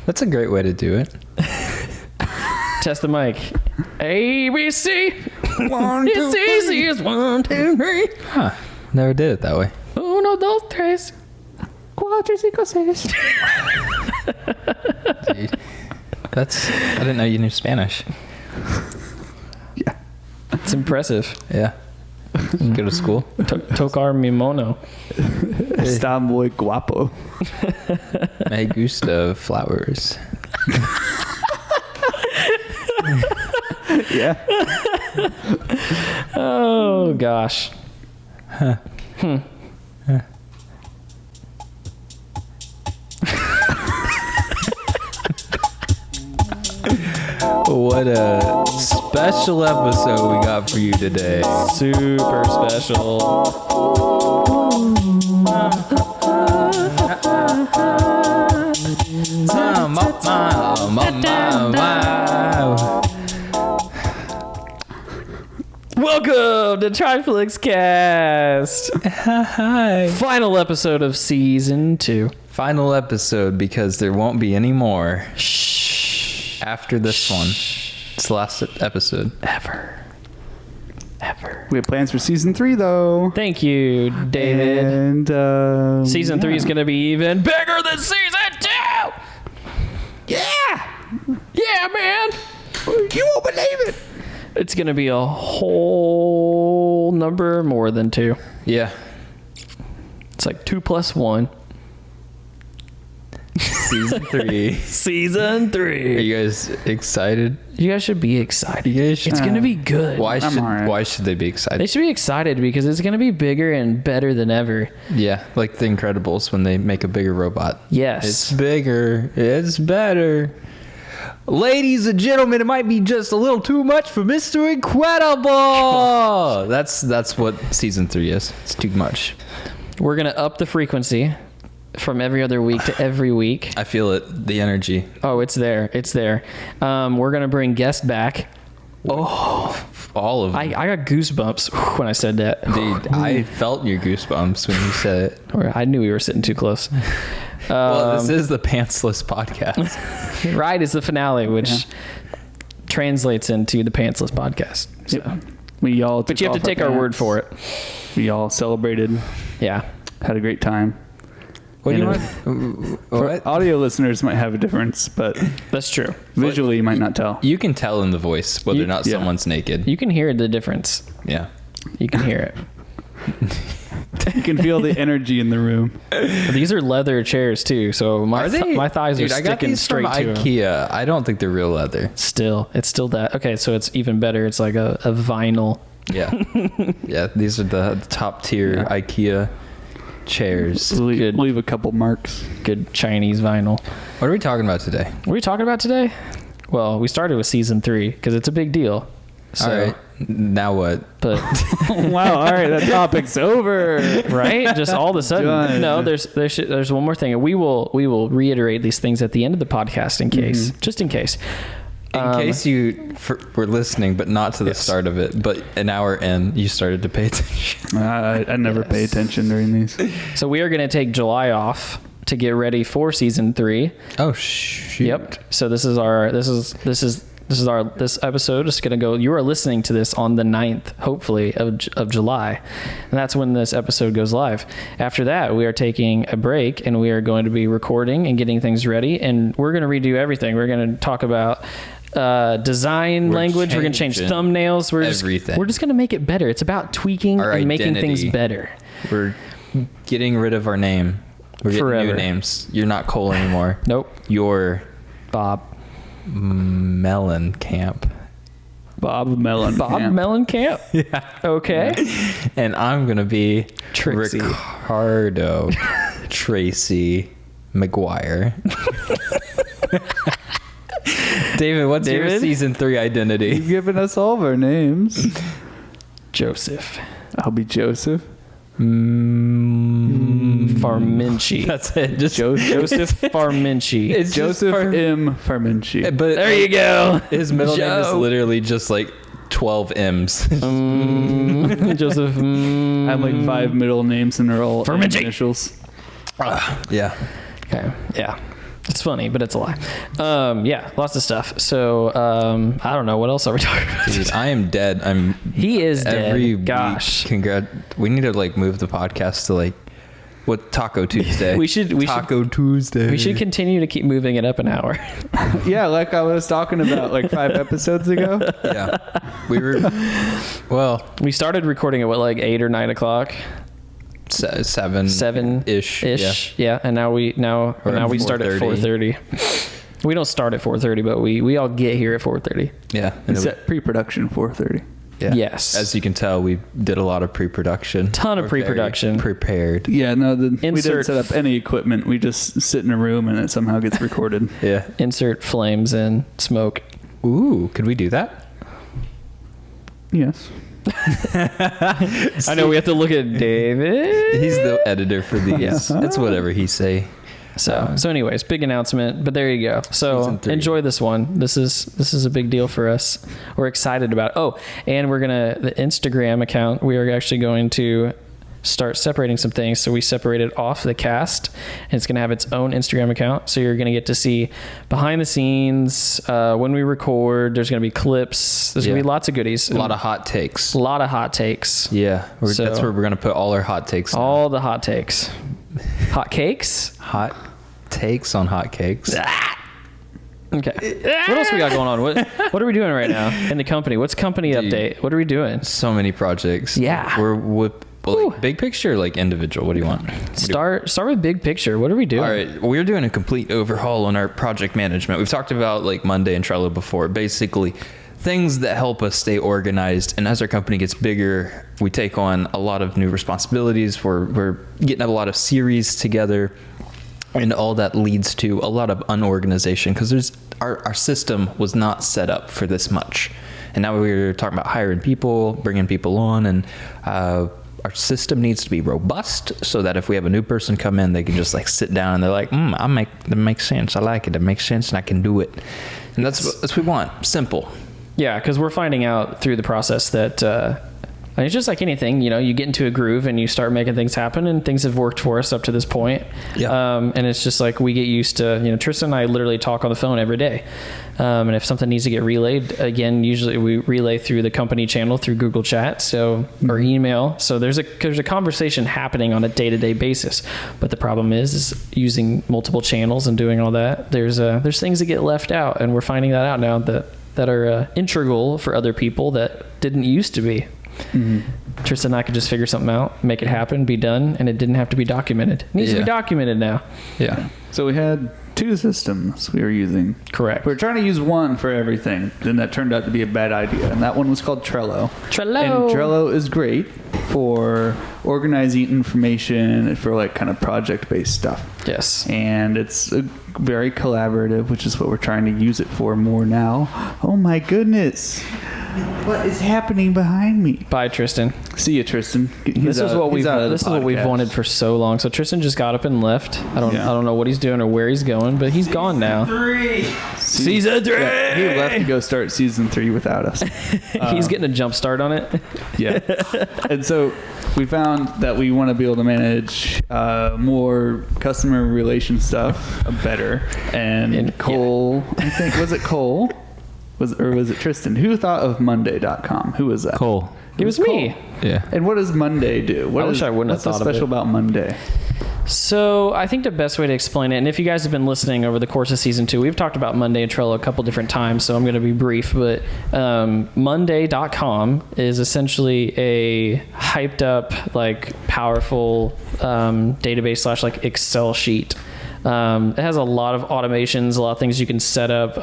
That's a great way to do it. Test the mic. A, B, C. 1, 2, It's easy as 1, 2, 3. Huh. Never did it that way. Uno, dos, tres. Cuatro, cinco, seis. Dude, I didn't know you knew Spanish. Yeah. It's impressive. Yeah. Go to school. Tocar mi mono. Está muy guapo. Me gusta flowers. Yeah. Oh, gosh. Huh. What a special episode we got for you today. Super special. Welcome to TRIFLIX Cast. Hi. Final episode of season 2. Final episode because there won't be any more Shh. after this one. It's the last episode. Ever. We have plans for season 3, though. Thank you, David. And Season 3 is going to be even bigger than season 2. Yeah. Yeah, man. You won't believe it. It's going to be a whole number more than 2. Yeah. It's like 2 plus 1. Season 3. Season 3. Are you guys excited? You guys should be excited. You guys should. It's going to be good. Why alright. should they be They excited? should be excited because it's going to be bigger and better than ever. Yeah, like The Incredibles when they make a bigger robot. Yes. It's bigger. It's better. Ladies and gentlemen, it might be just a little too much for Mr. Incredible. That's what season 3 is. It's too much. We're going to up the frequency from every other week to every week. I feel it. The energy. Oh, it's there. It's there. We're going to bring guests back. Oh, all of them. I got goosebumps when I said that. Dude, I felt your goosebumps when you said it. Or I knew we were sitting too close. Well, this is the Pantsless Podcast. Right, it's the finale, which translates into the Pantsless Podcast. So. Yep. We all. But you have to take our word for it. We all celebrated. Yeah. Had a great time. What do you And want? For What? audio listeners might have a difference, but That's true. visually you might not tell. You can tell in the voice whether or not yeah. someone's naked. You can hear the difference. Yeah. You can hear it. You can feel the energy in the room. These are leather chairs too, so my my thighs Dude, are I got sticking these straight from to 'em. IKEA. I don't think they're real leather. Still, it's still that. Okay, so it's even better. It's like a vinyl. Yeah. Yeah, these are the top tier IKEA chairs. Leave a couple marks. Good Chinese vinyl. What are we talking about today? What are we talking about today? Well, we started with season 3 because it's a big deal. So, All right. Now what? But Wow. All right. That topic's over. right, just all of a sudden. Done. No, there's one more thing. We will reiterate these things at the end of the podcast in case, just in case. In case you were listening, but not to the start of it, but an hour in, you started to pay attention. I never pay attention during these. So we are going to take July off to get ready for season 3. Oh, shoot. Yep. So this episode is going to go. You are listening to this on the 9th, hopefully, of July. And that's when this episode goes live. After that, we are taking a break and we are going to be recording and getting things ready. And we're going to redo everything. We're going to talk about design language. We're going to change changing thumbnails. everything. We're just going to make it better. It's about tweaking Our and making things identity. better. We're getting rid of our name. We're getting Forever. new names. You're not Cole anymore. Nope. You're Bob Mellencamp. Bob Mellencamp. Yeah. Okay. And I'm going to be Trixie. Ricardo Tracy McGuire. David, what's your David? season 3 identity? You've given us all of our names. Joseph. I'll be Joseph. Farminci. That's it. Just Joseph Farminci. It's Joseph just M. Farminci. But There you go. his middle name is Joe. literally just like 12 M's. Joseph. I have like 5 middle names and they're all Farminci. initials. Yeah. Okay. Yeah. It's funny, but it's a lie. Yeah, lots of stuff. So I don't know. What else are we talking about? Dude, I am dead. He is every dead. Gosh. We need to like move the podcast to like Taco Tuesday. we should Taco Tuesday. We should continue to keep moving it up an hour. Yeah, like I was talking about like 5 episodes ago. Yeah. We started recording at like 8 or 9 o'clock. 7 ish. Yeah. And now we start at 4:30. We don't start at 4:30, but we all get here at 4:30. Yeah. And set pre-production 4:30. Yeah. Yes. As you can tell, we did a lot of pre-production. Ton of pre-production. Prepared. Yeah, no, we didn't set up any equipment. We just sit in a room and it somehow gets recorded. Yeah. Insert flames and smoke. Ooh, could we do that? Yes. I know we have to look at David. He's the editor for these. It's whatever he say. So anyways, big announcement, but there you go. So enjoy this one. This is a big deal for us. We're excited about it. Oh, and the Instagram account, we are actually going to start separating some things. So we separated off the cast, and it's going to have its own Instagram account. So you're going to get to see behind the scenes, when we record, there's going to be clips. There's going to be lots of goodies. A lot of hot takes. Yeah. That's where we're going to put all our hot takes. All the hot takes. Hot cakes? Hot takes on hot cakes. Okay. What else we got going on? What are we doing right now in the company? What's company update? What are we doing? So many projects. Yeah. We're like big picture, like individual. What do you want? Start with big picture. What are we doing? All right, we're doing a complete overhaul on our project management. We've talked about like Monday and Trello before. Basically, things that help us stay organized. And as our company gets bigger, we take on a lot of new responsibilities. We're getting a lot of series together, and all that leads to a lot of unorganization because our system was not set up for this much. And now we're talking about hiring people, bringing people on, and our system needs to be robust so that if we have a new person come in, they can just like sit down and they're like, that makes sense. I like it. It makes sense, and I can do it. And that's what we want. Simple. Yeah, because we're finding out through the process that it's just like anything, you get into a groove and you start making things happen, and things have worked for us up to this point. Yeah. And it's just like we get used to, Tristan and I literally talk on the phone every day. And if something needs to get relayed, again, usually we relay through the company channel through Google Chat, or email. So there's a conversation happening on a day-to-day basis. But the problem is using multiple channels and doing all that. There's things that get left out, and we're finding that out now that are integral for other people that didn't used to be. Mm-hmm. Tristan and I could just figure something out, make it happen, be done, and it didn't have to be documented. It needs to be documented now. Yeah. So we had 2 systems we were using. Correct. We were trying to use one for everything. Then that turned out to be a bad idea. And that one was called Trello. And Trello is great for organizing information for like kind of project-based stuff. Yes. And it's very collaborative, which is what we're trying to use it for more now. Oh my goodness. What is happening behind me? Bye, Tristan. See you, Tristan. This is what we've wanted for so long. So Tristan just got up and left. I don't know what he's doing or where he's going, but he's gone now. Season 3. Yeah, he left to go start season 3 without us. He's getting a jump start on it. Yeah. And so we found that we want to be able to manage more customer relation stuff better. And Cole, I think, was it Cole? Was it Tristan? Who thought of Monday.com? Who was that? Cole. It was me. Yeah. And what does Monday do? I wish I wouldn't have thought of it. What's so special about Monday? So I think the best way to explain it, and if you guys have been listening over the course of season 2, we've talked about Monday and Trello a couple different times, so I'm going to be brief, but Monday.com is essentially a hyped up, like powerful database / like Excel sheet. It has a lot of automations, a lot of things you can set up,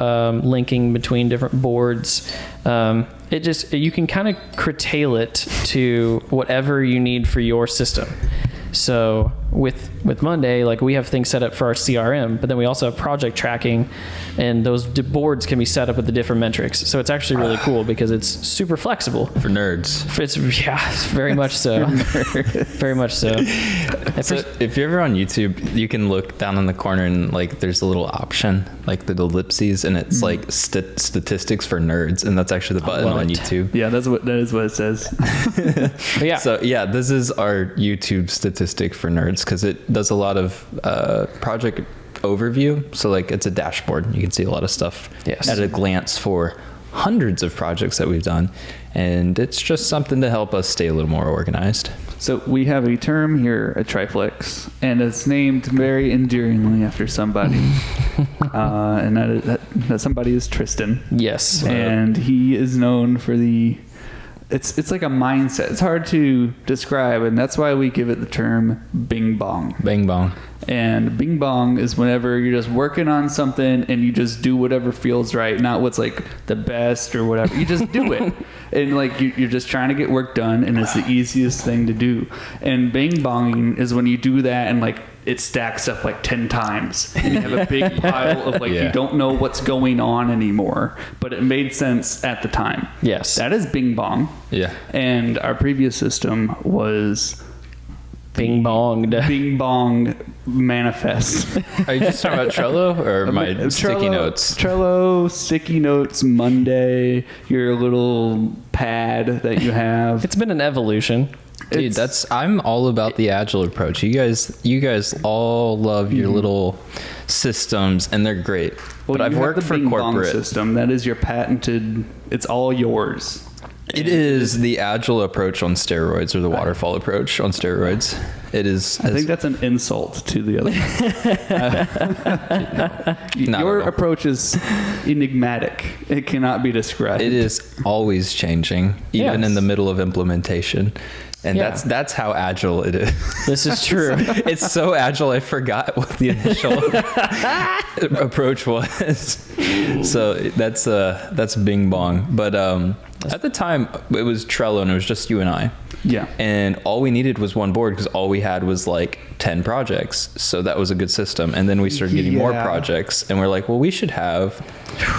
linking between different boards. You can kind of curtail it to whatever you need for your system. So with Monday, like we have things set up for our CRM, but then we also have project tracking, and those boards can be set up with the different metrics. So it's actually really cool because it's super flexible. For nerds. It's very much so. Very much so. So if you're ever on YouTube, you can look down in the corner and like there's a little option, like the ellipses, and it's like statistics for nerds, and that's actually the button on YouTube. Yeah, that is what it says. Yeah. So yeah, this is our YouTube statistic for nerds because it does a lot of project overview. So like it's a dashboard. You can see a lot of stuff Yes. at a glance for hundreds of projects that we've done. And it's just something to help us stay a little more organized. So we have a term here at TRIFLIX, and it's named very endearingly after somebody. And that somebody is Tristan. Yes. And he is known for it's like a mindset. It's hard to describe, and that's why we give it the term bing bong. Bang bong. And bing bong is whenever you're just working on something and you just do whatever feels right, not what's like the best or whatever. You just do it. And like you're just trying to get work done, and it's the easiest thing to do. And bing bonging is when you do that and like it stacks up like 10 times and you have a big pile of like you don't know what's going on anymore, but it made sense at the time. Yes. That is bing bong. Yeah. And our previous system was Bing bonged. bing bong manifest. Are you just talking about Trello or my sticky notes? Trello, sticky notes, Monday, your little pad that you have. It's been an evolution. Dude, I'm all about the agile approach. You guys all love your little systems, and they're great. Well, but I've worked for Bing Bong corporate. system. That is your patented. It's all yours. It is the agile approach on steroids, or the waterfall approach on steroids. It is. I think that's an insult to the other. Not Your at all. approach is enigmatic. It cannot be described. It is always changing, even in the middle of implementation. And Yeah. that's how agile it is. This is true. It's so agile, I forgot what the initial approach was. So that's Bing Bong. But at the time, it was Trello, and it was just you and I. Yeah. And all we needed was one board, because all we had was like 10 projects. So that was a good system. And then we started getting more projects, and we're like, well, we should have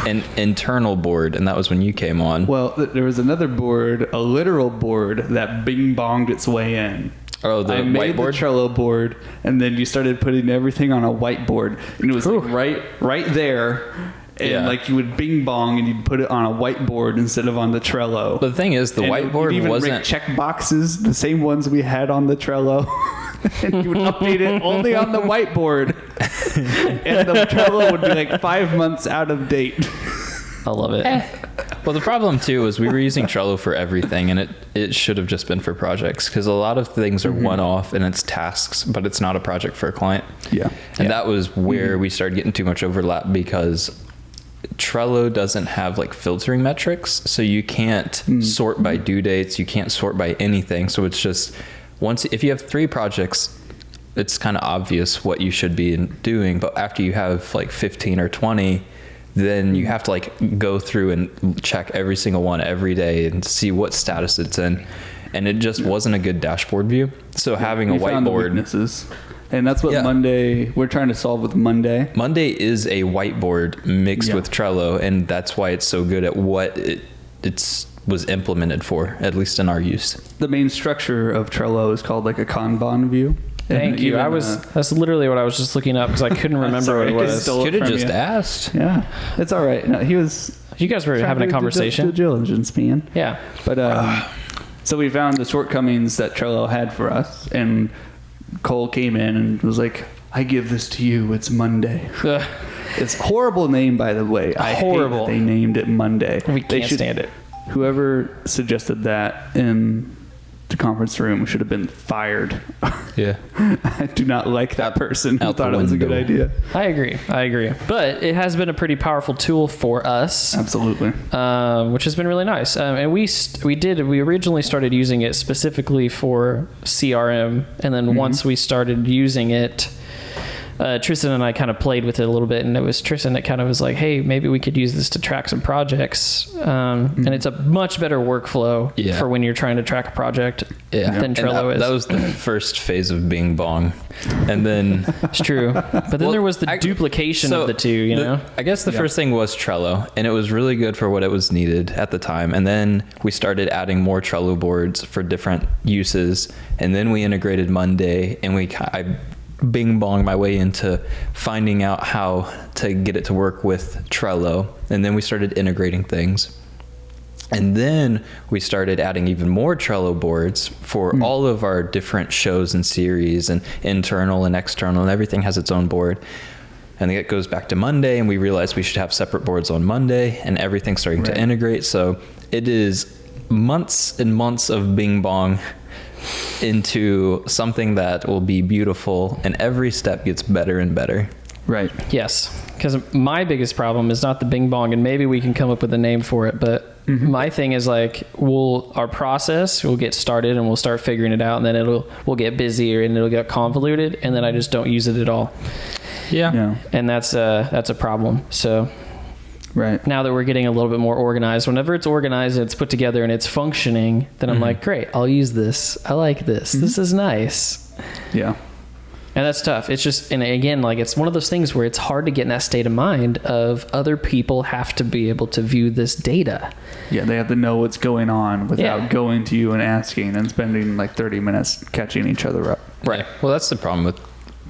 an internal board. And that was when you came on. Well, there was another board, a literal board that bing bonged its way in. Oh, the I made whiteboard? the Trello board, and then you started putting everything on a whiteboard, and it was like right there. And like you would bing bong and you'd put it on a whiteboard instead of on the Trello. But the thing is, the And whiteboard you'd even wasn't. make check boxes, the same ones we had on the Trello. And you would update it only on the whiteboard. And the Trello would be like 5 months out of date. I love it. Well, the problem too is we were using Trello for everything, and it should have just been for projects, because a lot of things are one-off and it's tasks, but it's not a project for a client. Yeah. And that was where we started getting too much overlap, because Trello doesn't have like filtering metrics, so you can't sort by due dates, you can't sort by anything. So it's just if you have 3 projects, it's kind of obvious what you should be doing, but after you have like 15 or 20, then you have to like go through and check every single one every day and see what status it's in, and it just wasn't a good dashboard view. So having a found the whiteboard, weaknesses. And that's what we're trying to solve with Monday. Monday is a whiteboard mixed with Trello, and that's why it's so good at what it was implemented for, at least in our use. The main structure of Trello is called like a Kanban view. Thank you. That's literally what I was just looking up, because I couldn't remember what it was. Could have just asked. Yeah, it's all right. No, he was. You guys were having a conversation. Due diligence, man. Yeah. But so we found the shortcomings that Trello had for us, and Cole came in and was like, "I give this to you. It's Monday." Ugh. It's a horrible name, by the way. I hate that they named it Monday. We can't stand it. Whoever suggested that in the conference room should have been fired. Yeah. I do not like that person who out the thought it was a good window. idea. I agree. But it has been a pretty powerful tool for us, Absolutely. which has been really nice. And we originally started using it specifically for CRM, and then once we started using it, Tristan and I kind of played with it a little bit, and it was Tristan that kind of was like, hey, maybe we could use this to track some projects. And it's a much better workflow for when you're trying to track a project than Trello is. That was the first phase of Bing Bong. And then it's true. But then there was the duplication of the two, you know? I guess the first thing was Trello, and it was really good for what it was needed at the time. And then we started adding more Trello boards for different uses. And then we integrated Monday, and I Bing Bong my way into finding out how to get it to work with Trello. And then we started integrating things. And then we started adding even more Trello boards for all of our different shows and series, and internal and external, and everything has its own board. and it goes back to Monday, and we realize we should have separate boards on Monday, and everything's starting to integrate. So it is months and months of Bing Bong into something that will be beautiful, and every step gets better and better. Right. Yes, because my biggest problem is not the Bing Bong, and maybe we can come up with a name for it, but my thing is like our process will get started and we'll start figuring it out, and then we'll get busier and it'll get convoluted, and then I just don't use it at all. Yeah. And that's a problem. So right now that we're getting a little bit more organized, whenever it's organized and it's put together and it's functioning, then I'm like, great, I'll use this. I like this. This is nice. Yeah. And that's tough. It's just, and again, like it's one of those things where it's hard to get in that state of mind of other people have to be able to view this data. Yeah, they have to know what's going on without going to you and asking and spending like 30 minutes catching each other up. Right. Well, that's the problem with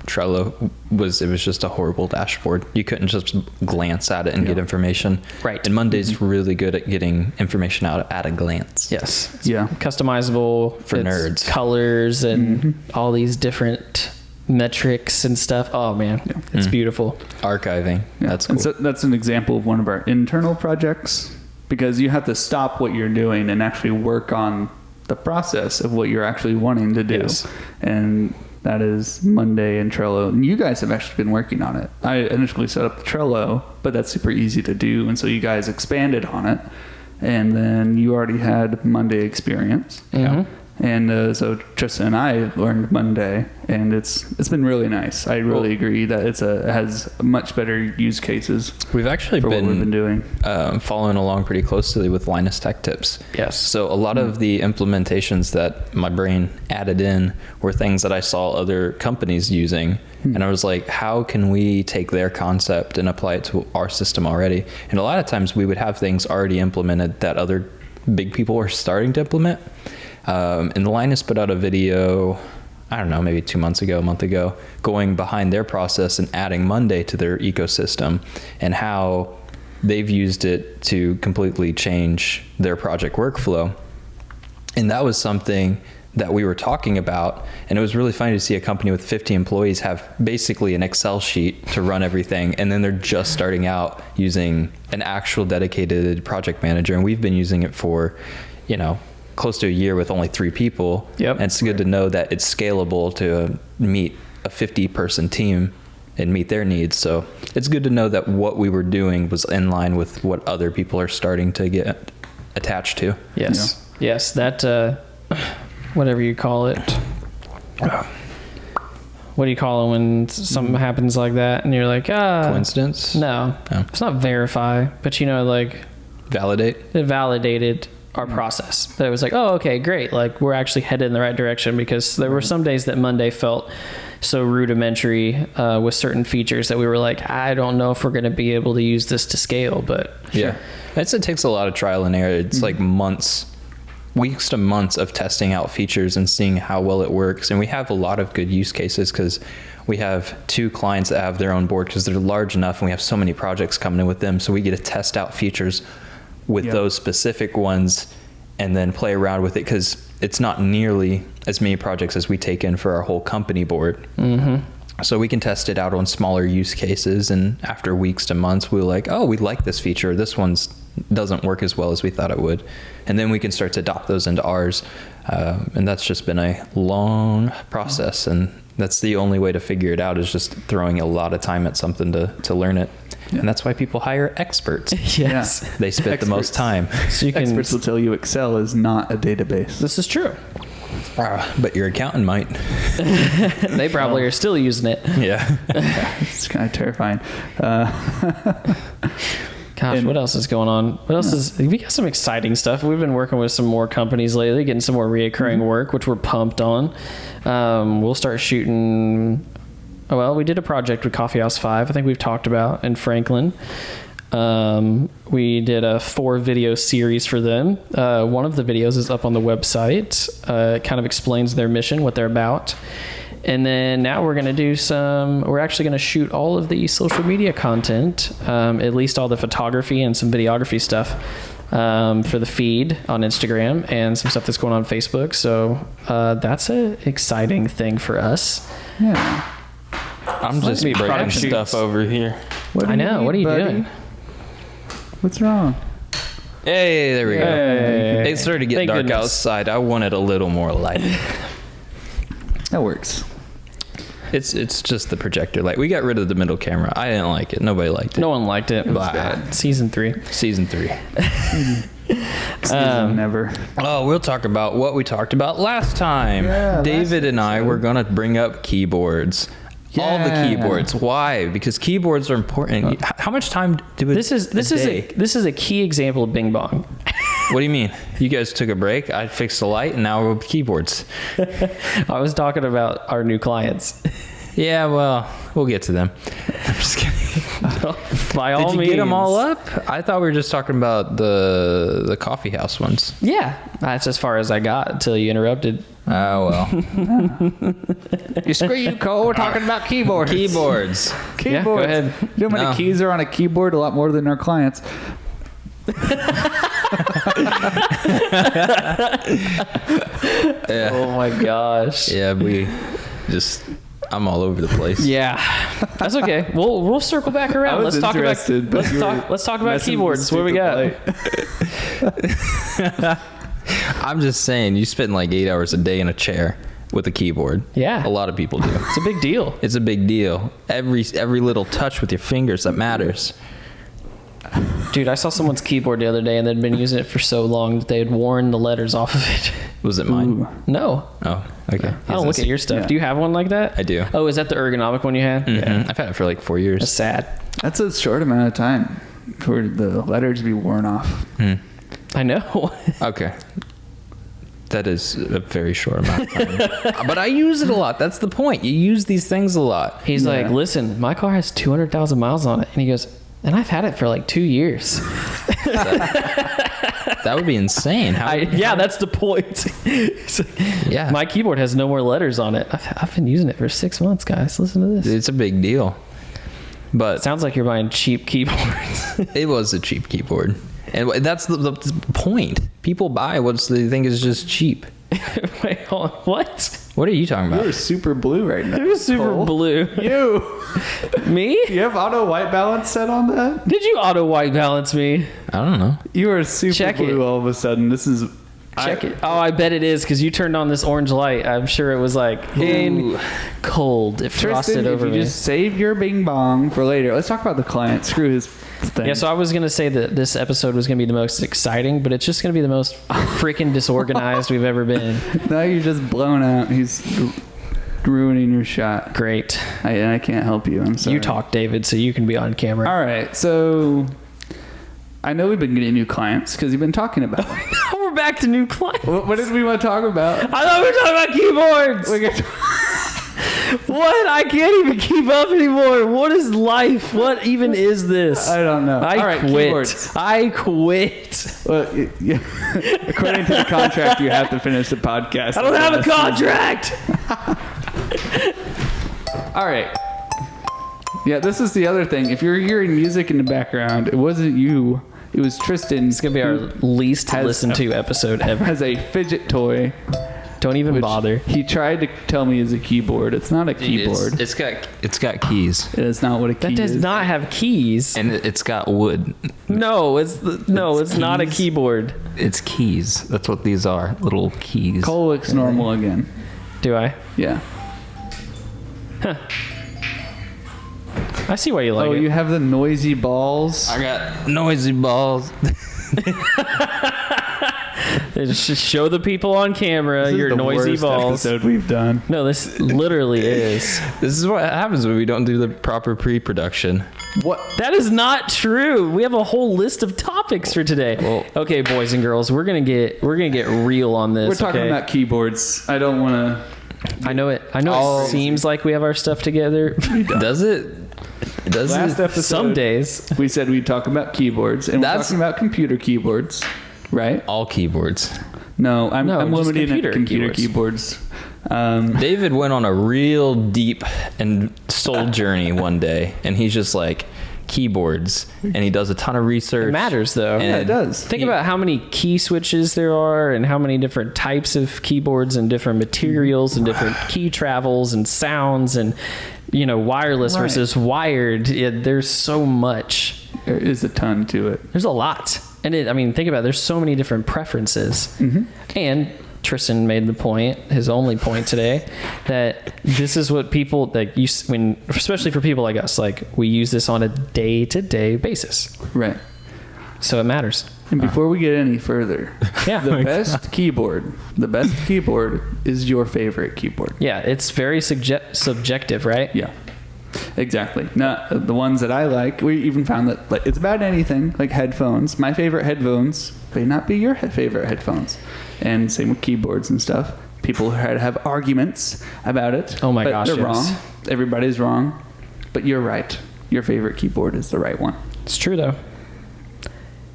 Trello. It was just a horrible dashboard. You couldn't just glance at it and get information. Right. And Monday's really good at getting information out at a glance. Yes. It's customizable for nerds. Colors and all these different metrics and stuff. Oh man, it's beautiful. Archiving. That's cool. And so that's an example of one of our internal projects, because you have to stop what you're doing and actually work on the process of what you're actually wanting to do. Yes. And that is Monday and Trello. And you guys have actually been working on it. I initially set up the Trello, but that's super easy to do. And so you guys expanded on it. And then you already had Monday experience. And so Tristan and I learned Monday, and it's been really nice. I really agree that it has much better use cases. We've actually what we've been doing, following along pretty closely with Linus Tech Tips. Yes. So a lot of the implementations that my brain added in were things that I saw other companies using, and I was like, how can we take their concept and apply it to our system already? And a lot of times we would have things already implemented that other big people were starting to implement. And Linus put out a video, I don't know, maybe a month ago, going behind their process and adding Monday to their ecosystem and how they've used it to completely change their project workflow. And that was something that we were talking about. And it was really funny to see a company with 50 employees have basically an Excel sheet to run everything. And then they're just starting out using an actual dedicated project manager. And we've been using it for, close to a year with only 3 people. Yep. And it's good to know that it's scalable to meet a 50-person team and meet their needs. So it's good to know that what we were doing was in line with what other people are starting to get attached to. Yes. Yes. That, whatever you call it. What do you call it when something happens like that and you're like, coincidence? No. It's not verify, but validate. It validated our process. That it was like, oh, okay, great. Like we're actually headed in the right direction, because there were some days that Monday felt so rudimentary with certain features that we were like, I don't know if we're going to be able to use this to scale, but yeah, it takes a lot of trial and error. It's like weeks to months of testing out features and seeing how well it works. And we have a lot of good use cases because we have 2 clients that have their own board because they're large enough and we have so many projects coming in with them. So we get to test out features with those specific ones and then play around with it, because it's not nearly as many projects as we take in for our whole company board. So we can test it out on smaller use cases, and after weeks to months we're like, oh, we like this feature, this one's doesn't work as well as we thought it would, and then we can start to adopt those into ours. And that's just been a long process, and that's the only way to figure it out, is just throwing a lot of time at something to learn it. And that's why people hire experts. yes, they spend the most time. So experts will tell you Excel is not a database. This is true. But your accountant might. They probably are still using it. Yeah. It's kind of terrifying. Gosh, what else is going on? We got some exciting stuff. We've been working with some more companies lately, getting some more reoccurring work, which we're pumped on. We'll start shooting. Well, we did a project with Coffee House 5, I think we've talked about, in Franklin. We did a 4-video series for them. One of the videos is up on the website. It kind of explains their mission, what they're about. And then now we're going to we're actually going to shoot all of the social media content, at least all the photography and some videography stuff for the feed on Instagram and some stuff that's going on Facebook. So that's an exciting thing for us. Yeah. I'm just breaking production stuff over here. What do I know. need, What are you buddy? doing? What's wrong? Hey, there we go. Hey. It started to get Thank dark goodness. outside. I wanted a little more light. That works. It's just the projector light. We got rid of the middle camera. I didn't like it. Nobody liked it. No one liked it. Blah. Season 3. Season 3. Never. Oh, we'll talk about what we talked about last time. Yeah, David and I were going to bring up keyboards. All the Yeah. keyboards. Why? Because keyboards are important. How much time do we This is a key example of Bing Bong. What do you mean? You guys took a break. I fixed the light, and now we're keyboards. I was talking about our new clients. Yeah, well, we'll get to them. I'm just kidding. By all Did you means. get them all up? I thought we were just talking about the coffee house ones. Yeah, that's as far as I got until you interrupted. Oh, well. You screw you, Cole. We're talking about keyboards. Keyboards. Yeah, go ahead. You know how many No. keys are on a keyboard? A lot more than our clients. Yeah. Oh my gosh. Yeah, I'm all over the place. Yeah, that's okay. We'll circle back around. I was interested, but you were Let's talk about messing with keyboards. What we got? stupid light. I'm just saying, you spend like 8 hours a day in a chair with a keyboard. Yeah. A lot of people do. It's a big deal. It's a big deal. Every little touch with your fingers that matters. Dude, I saw someone's keyboard the other day and they'd been using it for so long that they had worn the letters off of it. Was it mine? Ooh. No. Oh, okay. I don't look at your stuff. Yeah. Do you have one like that? I do. Oh, is that the ergonomic one you had? Mhm. I've had it for like 4 years. That's sad. That's a short amount of time for the letters to be worn off. Hmm. I know. Okay. That is a very short amount of time. But I use it a lot. That's the point. You use these things a lot. He's Yeah. like, listen, my car has 200,000 miles on it. And he goes, and I've had it for like 2 years. That would be insane. Yeah, that's the point. He's like, Yeah. my keyboard has no more letters on it. I've been using it for 6 months, guys. Listen to this. It's a big deal. But Sounds like you're buying cheap keyboards. it was a cheap keyboard. And that's the point. People buy what they think is just cheap. Wait, hold on. What? What are you talking about? You're super blue right now. You're super Cole. blue. You. Me? You have auto white balance set on that? Did you auto white balance me? I don't know. You are super Check blue it. all of a sudden. This is... Check it. Oh, I bet it is because you turned on this orange light. I'm sure it was like in cold. It frosted Tristan, over if you me. just save your Bing Bong for later. Let's talk about the client. Screw his thing. Yeah, so I was going to say that this episode was going to be the most exciting, but it's just going to be the most freaking disorganized we've ever been. Now you're just blown out. He's ruining your shot. Great. I can't help you. I'm sorry. You talk, David, so you can be on camera. All right. So I know we've been getting new clients because you've been talking about them. We're back to new clients. What did we want to talk about? I thought we were talking about keyboards. We got- What? I can't even keep up anymore. What is life? What even is this? I don't know. I All right, quit. keyboards. I quit. Well, yeah. According to the contract, you have to finish the podcast. I don't have a contract. All right. Yeah, this is the other thing. If you're hearing music in the background, it wasn't you. It was Tristan. It's gonna be our least Has listened to episode ever. has a fidget toy. Don't even which bother. He tried to tell me is a keyboard. It's not a keyboard. It's got keys. It's not what a key That does is. not have keys. And it's got wood. No, it's not a keys. keyboard. It's keys. That's what these are. Little keys. Cole looks normal again. Do I? Yeah. I see why you like Oh, it. you have the noisy balls. I got noisy balls. Just show the people on camera This is your the noisy worst balls. episode we've done. No, this literally is. This is what happens when we don't do the proper pre-production. What? That is not true. We have a whole list of topics for today. Well- Okay, boys and girls, we're gonna get real on this. We're talking okay? about keyboards. I don't want to. I know it. It Oh. seems like we have our stuff together. Does it? Does Last it? episode, Some days. we said we'd talk about keyboards, and we're That's- talking about computer keyboards, right? All keyboards. No, I'm just limiting it to computer computer keyboards. David went on a real deep and soul journey one day, and he's just like, keyboards, and he does a ton of research. It matters though. And Yeah, it does. Think about how many key switches there are and how many different types of keyboards and different materials and different key travels and sounds and wireless Right. versus wired. There's so much. There is a ton to it. There's a lot. And think about it. There's so many different preferences. Mm-hmm. And Tristan made the point, his only point today, that this is what people especially for people like us, like we use this on a day-to-day basis. Right. So it matters. And before we get any further, Yeah. the best keyboard is your favorite keyboard. Yeah, it's very subjective, right? Yeah, exactly. Now, the ones that I like, we even found that like, it's about anything, like headphones. My favorite headphones may not be your favorite headphones. And same with keyboards and stuff. People have arguments about it. Oh my but gosh, they're yes. wrong. Everybody's wrong. But you're right. Your favorite keyboard is the right one. It's true, though.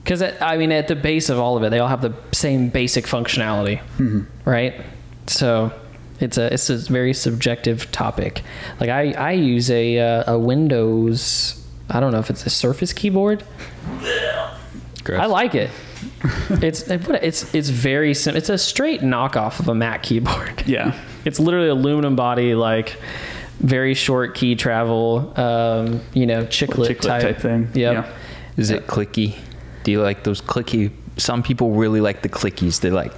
Because, at the base of all of it, they all have the same basic functionality, right? So it's a very subjective topic. Like, I use a Windows, I don't know if it's a Surface keyboard. Gross. I like it. It's very simple. It's a straight knockoff of a Mac keyboard. Yeah. It's literally aluminum body, like very short key travel, chiclet type thing. Yep. Yeah. Is it clicky? Do you like those clicky? Some people really like the clickies. They like.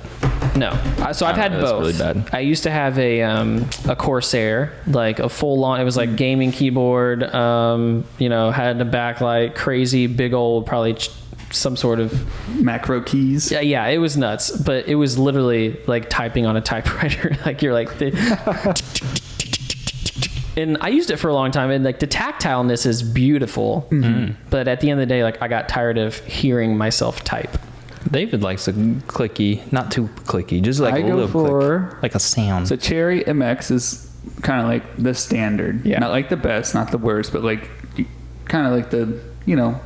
No. So I've had That's both. really bad. I used to have a Corsair, like a full on, it was like gaming keyboard, had a backlight, crazy big old, probably some sort of Macro keys. yeah, it was nuts, but it was literally like typing on a typewriter. Like you're like and I used it for a long time, and like the tactileness is beautiful, but at the end of the day, like I got tired of hearing myself type. David likes a clicky, not too clicky, just like I a go little for- click, like a sound. So Cherry MX is kind of like the standard. Yeah. Not like the best, not the worst, but like kind of like the,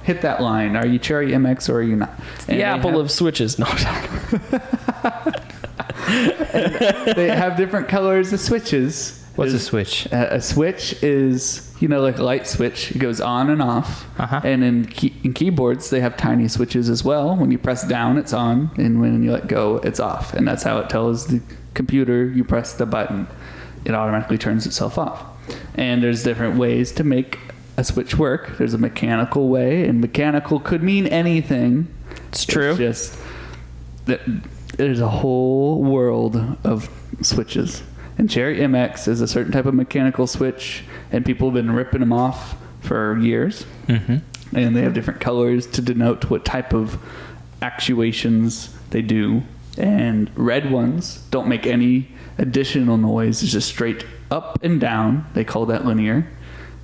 hit that line. Are you Cherry MX or are you not? And The apple of switches. No, they have different colors of switches. What's a switch? A switch is, like a light switch. It goes on and off. Uh-huh. And in keyboards, they have tiny switches as well. When you press down, it's on. And when you let go, it's off. And that's how it tells the computer you press the button. It automatically turns itself off. And there's different ways to make a switch work. There's a mechanical way. And mechanical could mean anything. it's true. It's just that there's a whole world of switches. And Cherry MX is a certain type of mechanical switch, and people have been ripping them off for years. Mm-hmm. And they have different colors to denote what type of actuations they do. And red ones don't make any additional noise. It's just straight up and down. They call that linear.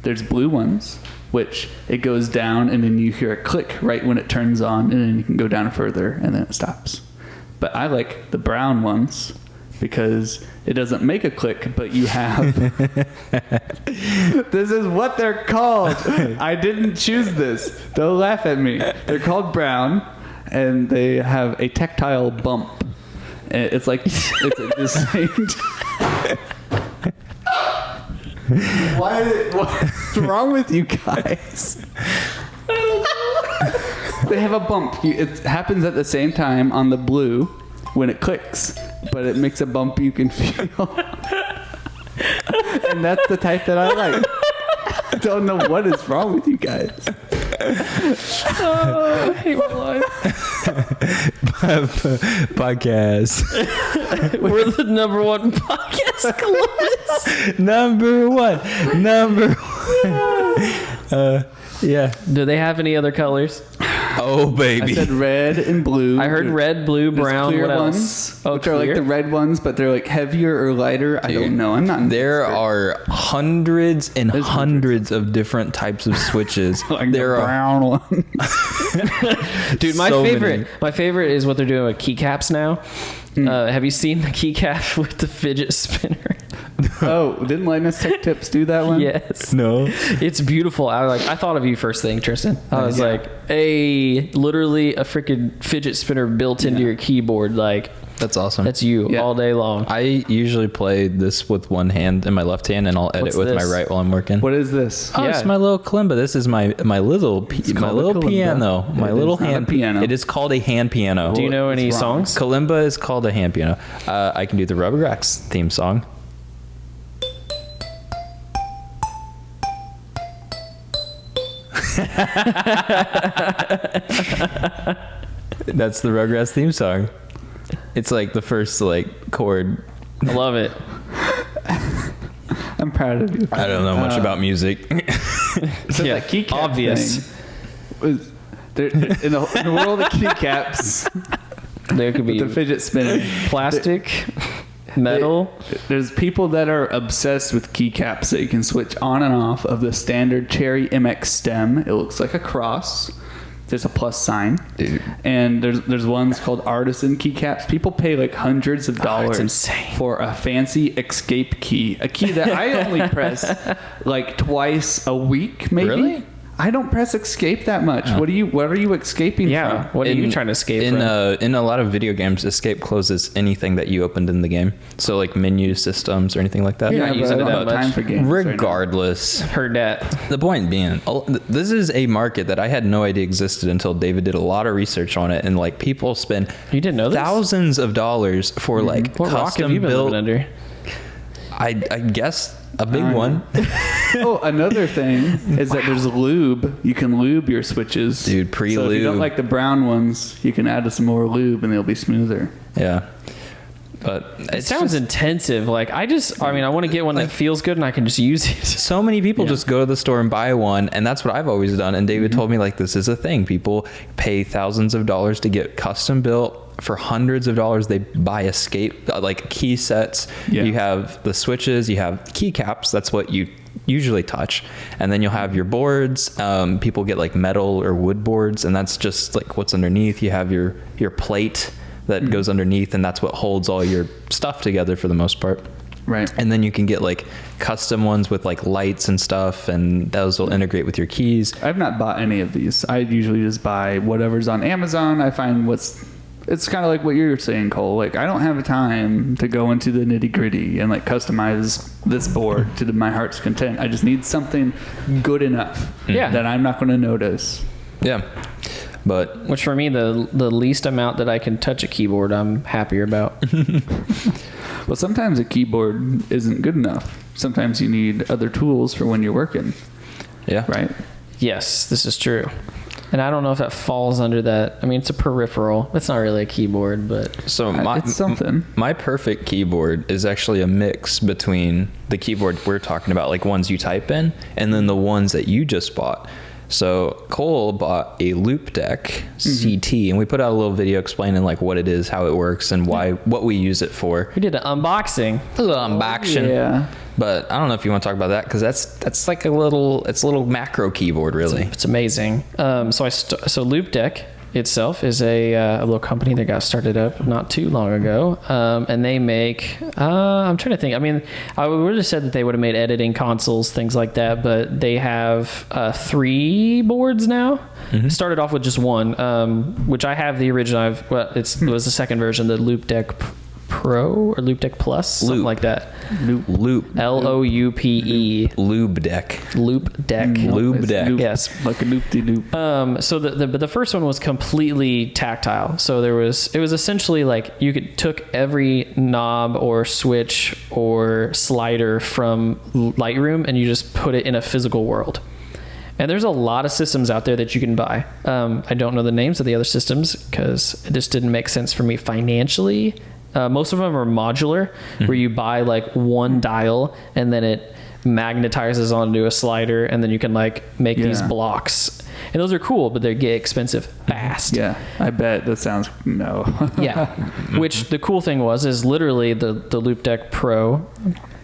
There's blue ones, which it goes down, and then you hear a click right when it turns on, and then you can go down further, and then it stops. But I like the brown ones because it doesn't make a click, but you have... This is what they're called. I didn't choose this. Don't laugh at me. They're called brown, and they have a tactile bump. And it's like... It's what's wrong with you guys? They have a bump. It happens at the same time on the blue when it clicks, but it makes a bump you can feel. And that's the type that I like. Don't know what is wrong with you guys. Oh, I hate my life. Podcast. We're the number one podcast, Columbus. Number one. Yeah. Do they have any other colors? Oh, I baby. said red and blue. I heard red, blue, There's brown. clear What else? ones, Oh, which are like the red ones, but they're like heavier or lighter. I don't know. I'm not. an There expert. are hundreds and There's hundreds of different types of switches. Like there the are brown one. Dude, my so favorite. many. My favorite is what they're doing with keycaps now. Have you seen the keycap with the fidget spinner? Oh, didn't Linus Tech Tips do that one? Yes. no. It's beautiful. I thought of you first thing, Tristan. I was Yeah. like, hey, literally a freaking fidget spinner built into your keyboard. Like, That's awesome. that's you Yeah. all day long. I usually play this with one hand in my left hand, and I'll edit What's with my this? right while I'm working. What is this? Oh, Yeah. it's my little kalimba. This is my little It's my called a little kalimba. piano. My It little is not a hand piano. It is called a hand piano. Do you know any What's wrong? songs? Kalimba is called a hand piano. I can do the Rugrats theme song. That's the Rugrats theme song. It's like the first like chord. I love it. I'm proud of you. I don't know much about music. So Yeah, that keycap obvious. thing was there, in the world of keycaps, There could be the fidget spinner. plastic, metal. There's people that are obsessed with keycaps that you can switch on and off of the standard Cherry MX stem. It looks like a cross. There's a plus sign. Dude. And there's ones called artisan keycaps. People pay like hundreds of dollars insane. for a fancy escape key. A key that I only press like twice a week, maybe. Really? I don't press escape that much. What are you escaping Yeah. from? What are you trying to escape in from? in a lot of video games, escape closes anything that you opened in the game. So like menu systems or anything like that. You're not but using I it don't that have much. time for games right now. Regardless, Heard that. the point being, this is a market that I had no idea existed until David did a lot of research on it, and like people spend You didn't know this? thousands of dollars for like What rock have custom you been built. living under? I guess a big one, Oh, another thing is that there's lube. You can lube your switches. Dude, So if you pre-lube. don't like the brown ones, you can add some more lube and they'll be smoother. yeah. But It sounds intensive. Like I want to get one that feels good and I can just use it. so many people just go to the store and buy one, and that's what I've always done. And David Mm-hmm. told me like this is a thing. People pay thousands of dollars to get custom built. For hundreds of dollars, they buy escape like key sets. Yeah. You have the switches, you have keycaps. That's what you usually touch, and then you'll have your boards. People get like metal or wood boards, and that's just like what's underneath. You have your plate that goes underneath, and that's what holds all your stuff together for the most part. Right. And then you can get like custom ones with like lights and stuff, and those will integrate with your keys. I've not bought any of these. I usually just buy whatever's on Amazon. I find it's kind of like what you're saying, Cole. Like, I don't have time to go into the nitty gritty and like customize this board to my heart's content. I just need something good enough Yeah. that I'm not going to notice. Yeah. But Which for me, the least amount that I can touch a keyboard, I'm happier about. Well, sometimes a keyboard isn't good enough. Sometimes you need other tools for when you're working, yeah. right? Yes, this is true. And I don't know if that falls under that. I mean, it's a peripheral. It's not really a keyboard, but So It's something. my perfect keyboard is actually a mix between the keyboard we're talking about, like ones you type in, and then the ones that you just bought. So Cole bought a Loop Deck CT, and we put out a little video explaining like what it is, how it works, and what we use it for. we did an unboxing. A little unboxing. Yeah. But I don't know if you want to talk about that, because that's like a little macro keyboard, really. It's amazing. So Loop Deck itself is a little company that got started up not too long ago, and they make. I'm trying to think. I mean, I would have said that they would have made editing consoles, things like that, but they have 3 boards now. Started off with just one, which I have the original. It was the second version, the Loop Deck Pro or Loop Deck Plus, something like that. Loop. LOUPE. Lube Deck. Loop Deck. Lube It's Deck. loop, Yes. like a loop-de-loop. So the first one was completely tactile. So it was essentially like you took every knob or switch or slider from Lightroom and you just put it in a physical world. And there's a lot of systems out there that you can buy. I don't know the names of the other systems because it just didn't make sense for me financially. Most of them are modular, where you buy like one dial and then it magnetizes onto a slider, and then you can like make these blocks. And those are cool, but they get expensive fast. Yeah, I bet that sounds no. Yeah. Which the cool thing is literally the Loop Deck Pro.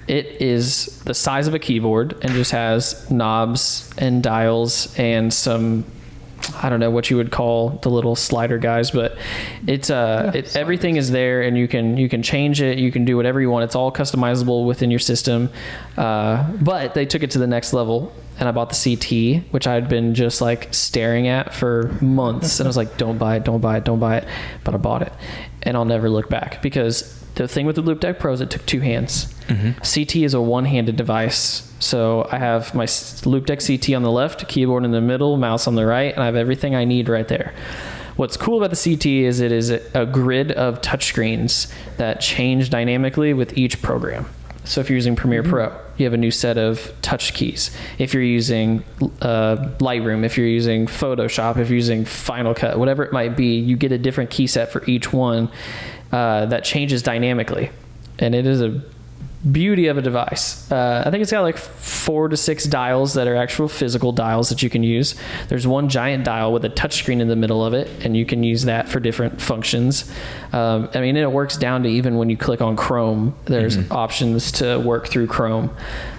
It is the size of a keyboard and just has knobs and dials and some, I don't know what you would call the little slider guys, but it's everything is there, and you can change it. You can do whatever you want. It's all customizable within your system. But they took it to the next level, and I bought the CT, which I'd been just like staring at for months, and I was like, don't buy it, don't buy it, don't buy it. But I bought it, and I'll never look back, because the thing with the Loop Deck Pro is it took 2 hands. CT is a one-handed device. So I have my Loop Deck CT on the left, keyboard in the middle, mouse on the right, and I have everything I need right there. What's cool about the CT is it is a grid of touchscreens that change dynamically with each program. So if you're using Premiere Pro, you have a new set of touch keys. If you're using Lightroom, if you're using Photoshop, if you're using Final Cut, whatever it might be, you get a different key set for each one that changes dynamically. And it is a beauty of a device. I think it's got like 4 to 6 dials that are actual physical dials that you can use. There's one giant dial with a touchscreen in the middle of it, and you can use that for different functions. I mean, it works down to even when you click on Chrome, there's options to work through Chrome.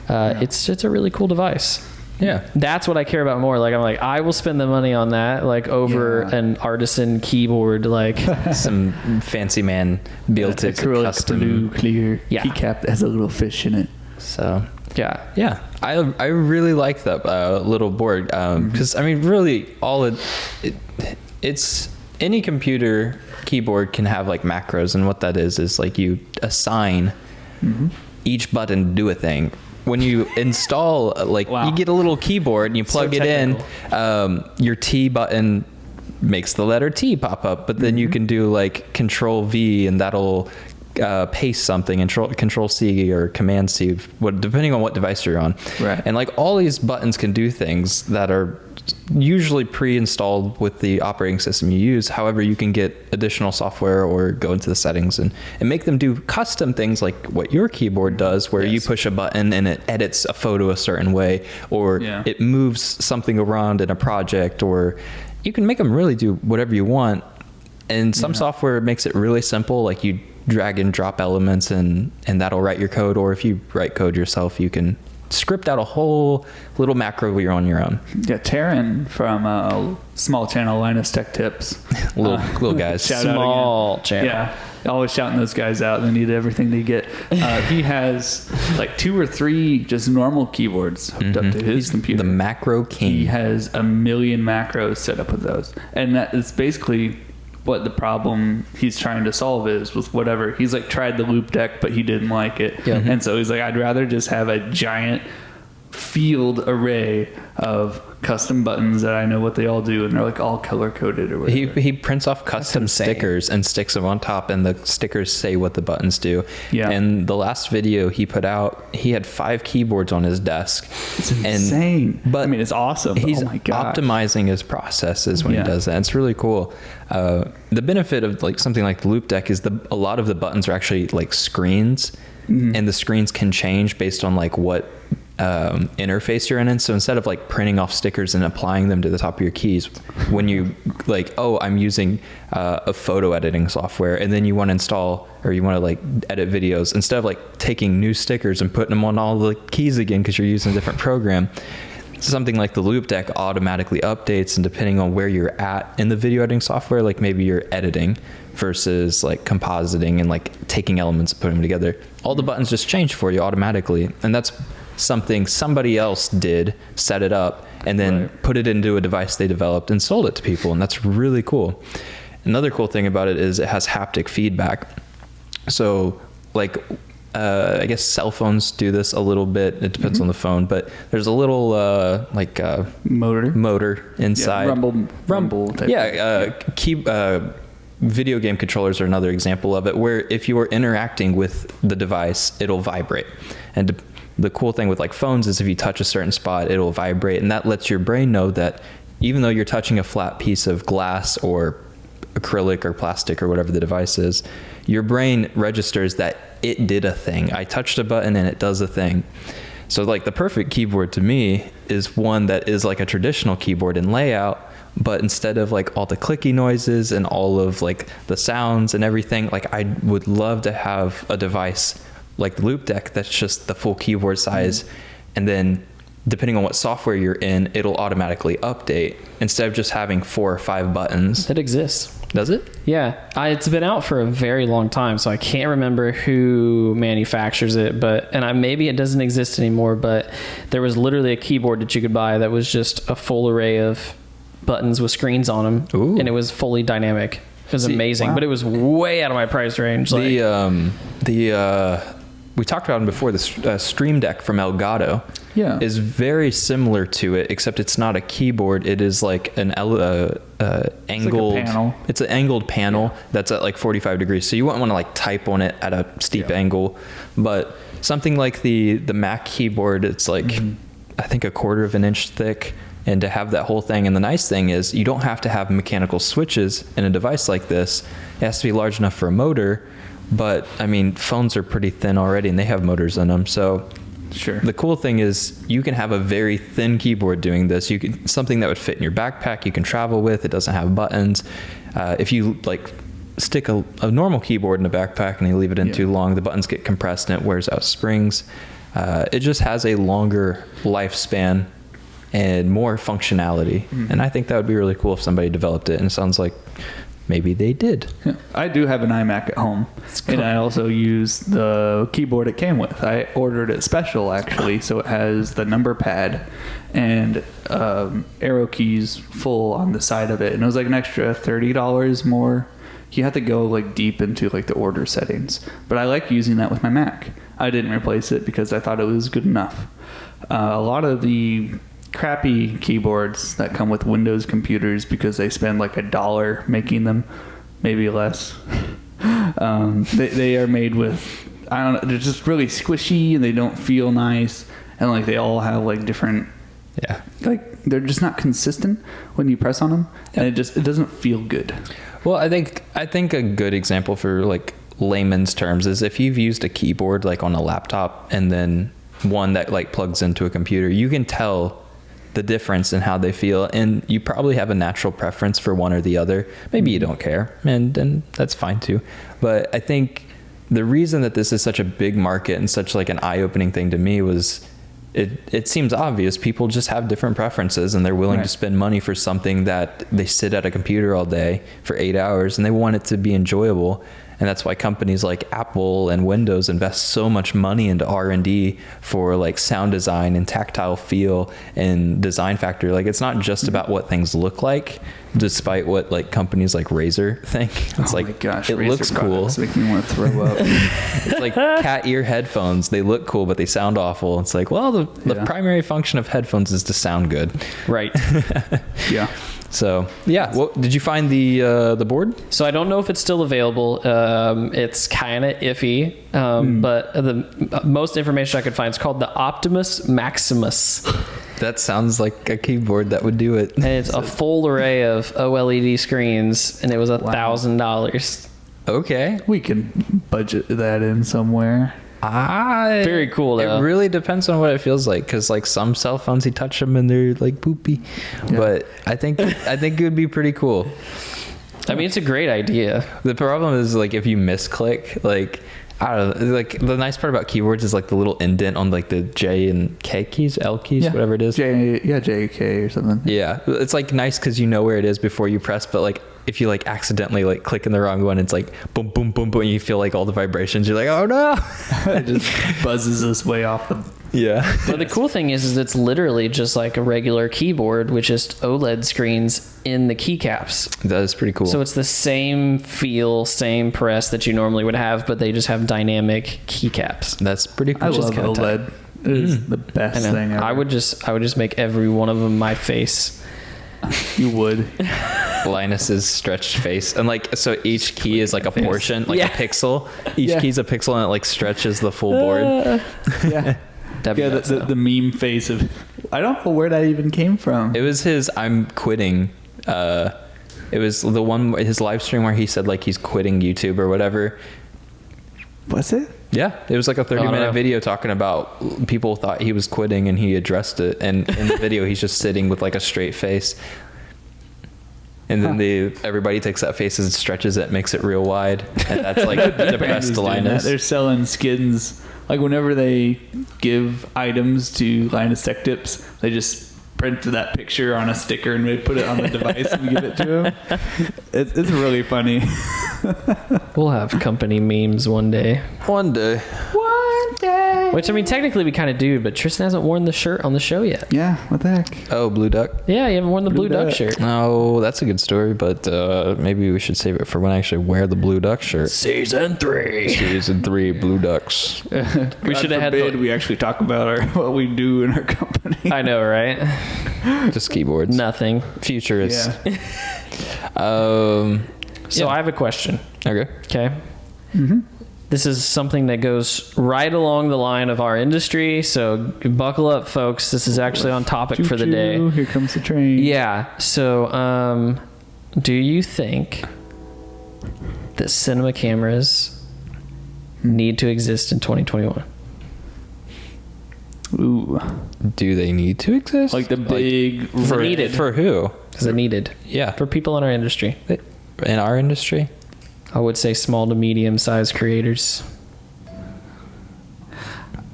It's a really cool device. Yeah, that's what I care about more. Like, I'm like, I will spend the money on that, like, over an artisan keyboard, like some fancy man built it custom blue clear keycap that has a little fish in it. So yeah, I really like that little board because I mean, really, it's any computer keyboard can have like macros, and what that is like you assign each button to do a thing. When you install, like, you get a little keyboard and you plug it in, your T button makes the letter T pop up, but then you can do like Control V and that'll paste something, and Control C or Command C, depending on what device you're on. Right. And like all these buttons can do things that are usually pre-installed with the operating system you use. However, you can get additional software or go into the settings and make them do custom things like what your keyboard does, where you push a button and it edits a photo a certain way, or it moves something around in a project, or you can make them really do whatever you want. And some software makes it really simple, like you drag and drop elements and that'll write your code, or if you write code yourself, you can script out a whole little macro where you're on your own. Yeah, Taryn from small channel Linus Tech Tips. little guys. Small channel. Yeah, always shouting those guys out. They need everything they get. He has like 2 or 3 just normal keyboards hooked up to his computer. The macro king. He has 1 million macros set up with those, and that is basically what the problem he's trying to solve is with whatever. He's like tried the loop deck, but he didn't like it. And so he's like, I'd rather just have a giant field array of custom buttons that I know what they all do, and they're like all color coded or whatever. He prints off custom stickers and sticks them on top, and the stickers say what the buttons do. And the last video he put out, he had 5 keyboards on his desk. It's insane. But I mean, it's awesome. He's oh my God. optimizing his processes when he does that. It's really cool. The benefit of like something like the loop deck is a lot of the buttons are actually like screens, and the screens can change based on like what interface you're in. So instead of like printing off stickers and applying them to the top of your keys, when you like, I'm using a photo editing software, and then you want to install, or you want to like edit videos, instead of like taking new stickers and putting them on all the keys again because you're using a different program, something like the loop deck automatically updates, and depending on where you're at in the video editing software, like maybe you're editing versus like compositing and like taking elements and putting them together, all the buttons just change for you automatically. And that's something somebody else did, set it up, and then put it into a device they developed and sold it to people. And that's really cool. Another cool thing about it is it has haptic feedback. So like, I guess cell phones do this a little bit. It depends on the phone, but there's a little motor inside. Rumble type. Video game controllers are another example of it, where if you are interacting with the device, it'll vibrate. And the cool thing with like phones is if you touch a certain spot, it'll vibrate, and that lets your brain know that even though you're touching a flat piece of glass or acrylic or plastic or whatever the device is, your brain registers that it did a thing. I touched a button and it does a thing. So like the perfect keyboard to me is one that is like a traditional keyboard in layout, but instead of like all the clicky noises and all of like the sounds and everything, like I would love to have a device like the loop deck that's just the full keyboard size, and then depending on what software you're in, it'll automatically update instead of just having 4 or 5 buttons. It exists. Does it? Yeah, it's been out for a very long time, so I can't remember who manufactures it, maybe it doesn't exist anymore, but there was literally a keyboard that you could buy that was just a full array of buttons with screens on them. Ooh. And it was fully dynamic. It was amazing, but it was way out of my price range. We talked about them before. The Stream Deck from Elgato is very similar to it, except it's not a keyboard. It is like an angled. It's an angled panel that's at like 45 degrees. So you wouldn't want to like type on it at a steep angle, but something like the Mac keyboard, it's like I think 1/4 of an inch thick, and to have that whole thing. And the nice thing is you don't have to have mechanical switches in a device like this. It has to be large enough for a motor, but I mean, phones are pretty thin already and they have motors in them. So Sure. the cool thing is you can have a very thin keyboard doing this. You can something that would fit in your backpack, you can travel with. It doesn't have buttons. If you like stick a normal keyboard in a backpack and you leave it in too long, the buttons get compressed and it wears out springs. It just has a longer lifespan and more functionality. And I think that would be really cool if somebody developed it. And it sounds like maybe they did. Yeah. I do have an iMac at home, and I also use the keyboard it came with. I ordered it special, actually, so it has the number pad and arrow keys full on the side of it, and it was like an extra $30 more. You have to go like deep into like the order settings, but I like using that with my Mac. I didn't replace it because I thought it was good enough. A lot of the crappy keyboards that come with Windows computers, because they spend like $1 making them, maybe less. They are made with, I don't know, they're just really squishy and they don't feel nice, and like they all have like different, like they're just not consistent when you press on them, and it doesn't feel good. Well, I think a good example for like layman's terms is if you've used a keyboard like on a laptop and then one that like plugs into a computer, you can tell the difference in how they feel, and you probably have a natural preference for one or the other. Maybe you don't care, and that's fine too. But I think the reason that this is such a big market and such like an eye-opening thing to me was it seems obvious. People just have different preferences, and they're willing to spend money for something that they sit at a computer all day for 8 hours, and they want it to be enjoyable. And that's why companies like Apple and Windows invest so much money into R&D for like sound design and tactile feel and design factor. Like it's not just about what things look like, despite what like companies like Razer think. It's like, my gosh, it Razer looks cool. Make me want to throw up. It's like cat ear headphones. They look cool, but they sound awful. It's like, well, the primary function of headphones is to sound good. Right. Yeah. So yeah, well, did you find the board? So I don't know if it's still available. It's kind of iffy, but the most information I could find is called the Optimus Maximus. That sounds like a keyboard that would do it. And it's a full array of OLED screens, and it was $1,000. Okay. We can budget that in somewhere. Very cool though. It really depends on what it feels like, because like some cell phones, you touch them and they're like poopy. Yeah. But I think it would be pretty cool. I mean, it's a great idea. The problem is like if you misclick, like I don't know, like the nice part about keyboards is like the little indent on like the J and K keys, L keys, whatever it is. JK or something. Yeah, it's like nice because you know where it is before you press, but like if you like accidentally like click in the wrong one, it's like boom, boom, boom, boom, and you feel like all the vibrations. You're like, oh no! It just buzzes us way off the. Yeah. But the cool thing is it's literally just like a regular keyboard with just OLED screens in the keycaps. That is pretty cool. So it's the same feel, same press that you normally would have, but they just have dynamic keycaps. That's pretty cool. I love OLED. It is the best thing ever. I would just make every one of them my face. You would. Linus's stretched face, and like so each key is like a portion, like a pixel. Each key's a pixel, and it like stretches the full board. Yeah. The meme face of, I don't know where that even came from. It was his I'm quitting. It was the one, his live stream where he said like he's quitting YouTube or whatever. Was it? Yeah, it was like a 30-minute video talking about people thought he was quitting, and he addressed it. And in the video, he's just sitting with like a straight face. And then everybody takes that face and stretches it, makes it real wide, and that's like the best Linus. They're selling skins. Like whenever they give items to Linus Tech Tips, they just print that picture on a sticker and they put it on the device and give it to him. It's really funny. We'll have company memes one day. One day. Which, I mean, technically we kind of do, but Tristan hasn't worn the shirt on the show yet. Yeah, what the heck? Oh, Blue Duck? Yeah, you haven't worn the Blue Duck shirt. No, that's a good story, but maybe we should save it for when I actually wear the Blue Duck shirt. Season 3. Season 3, Blue Ducks. We should have had... we actually talk about what we do in our company. I know, right? Just keyboards. Nothing. Futurist. Yeah. So I have a question. Okay. Okay. Mm-hmm. The this is something that goes right along the line of our industry. So buckle up, folks. This is actually on topic for the day. Choo-choo, here comes the train. Yeah. So, do you think that cinema cameras need to exist in 2021? Ooh. Do they need to exist? Like the big... For needed. For who? Is it needed? Yeah. For people in our industry. In our industry? I would say small to medium sized creators.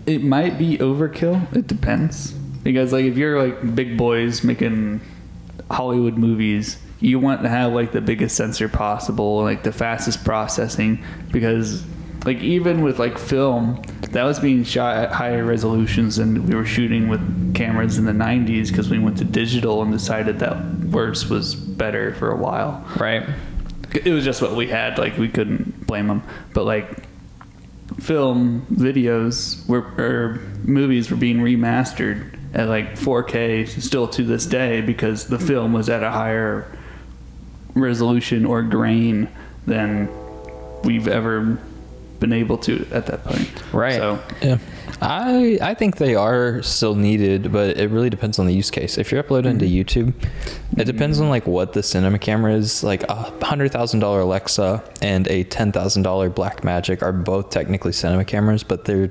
It might be overkill. It depends. Because like if you're like big boys making Hollywood movies, you want to have like the biggest sensor possible, like the fastest processing, because like even with like film, that was being shot at higher resolutions than we were shooting with cameras in the 90s, because we went to digital and decided that worse was better for a while. Right. It was just what we had. Like we couldn't blame them. But like film videos or movies were being remastered at like 4K still to this day, because the film was at a higher resolution or grain than we've ever been able to at that point. Right. So Yeah. I think they are still needed, but it really depends on the use case. If you're uploading to YouTube, it depends on like what the cinema camera is. Like $100,000 Alexa and a $10,000 Blackmagic are both technically cinema cameras, but they're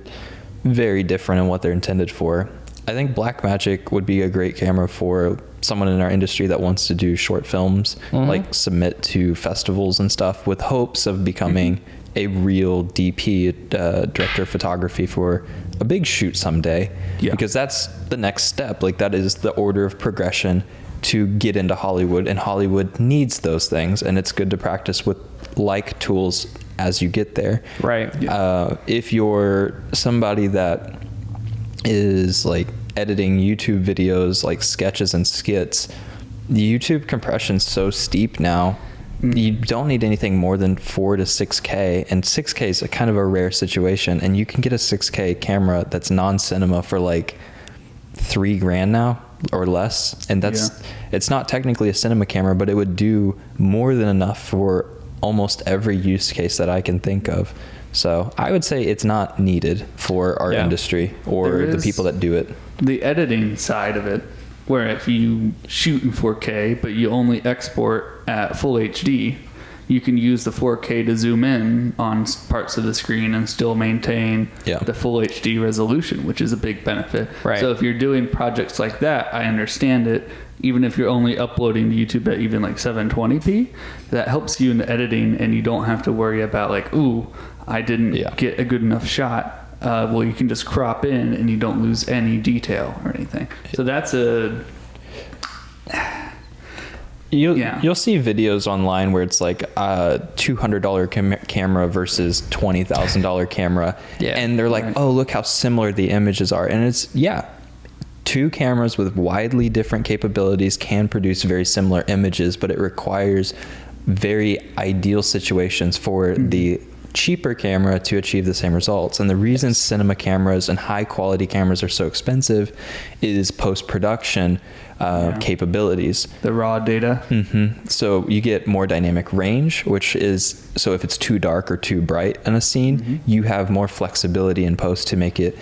very different in what they're intended for. I think Blackmagic would be a great camera for someone in our industry that wants to do short films, like submit to festivals and stuff with hopes of becoming a real DP, director of photography, for a big shoot someday. Yeah. Because that's the next step. Like that is the order of progression to get into Hollywood, and Hollywood needs those things, and it's good to practice with like tools as you get there. Right. If you're somebody that is like editing YouTube videos, like sketches and skits, the YouTube compression's so steep now, you don't need anything more than 4 to 6K, and 6K is a kind of a rare situation, and you can get a 6K camera that's non-cinema for like $3,000 now or less, and it's not technically a cinema camera, but it would do more than enough for almost every use case that I can think of. So I would say it's not needed for our industry or the people that do it. The editing side of it, where if you shoot in 4K but you only export at full HD, you can use the 4K to zoom in on parts of the screen and still maintain the full HD resolution, which is a big benefit. Right. So if you're doing projects like that, I understand it. Even if you're only uploading to YouTube at even like 720p, that helps you in the editing, and you don't have to worry about like, ooh, I didn't get a good enough shot. Well, you can just crop in and you don't lose any detail or anything. So that's a... You'll see videos online where it's like a $200 camera versus $20,000 camera, and they're like, oh, look how similar the images are. And it's, two cameras with widely different capabilities can produce very similar images, but it requires very ideal situations for the cheaper camera to achieve the same results. And the reason cinema cameras and high quality cameras are so expensive is post-production capabilities. The raw data. So you get more dynamic range, which is, so if it's too dark or too bright in a scene, you have more flexibility in post to make it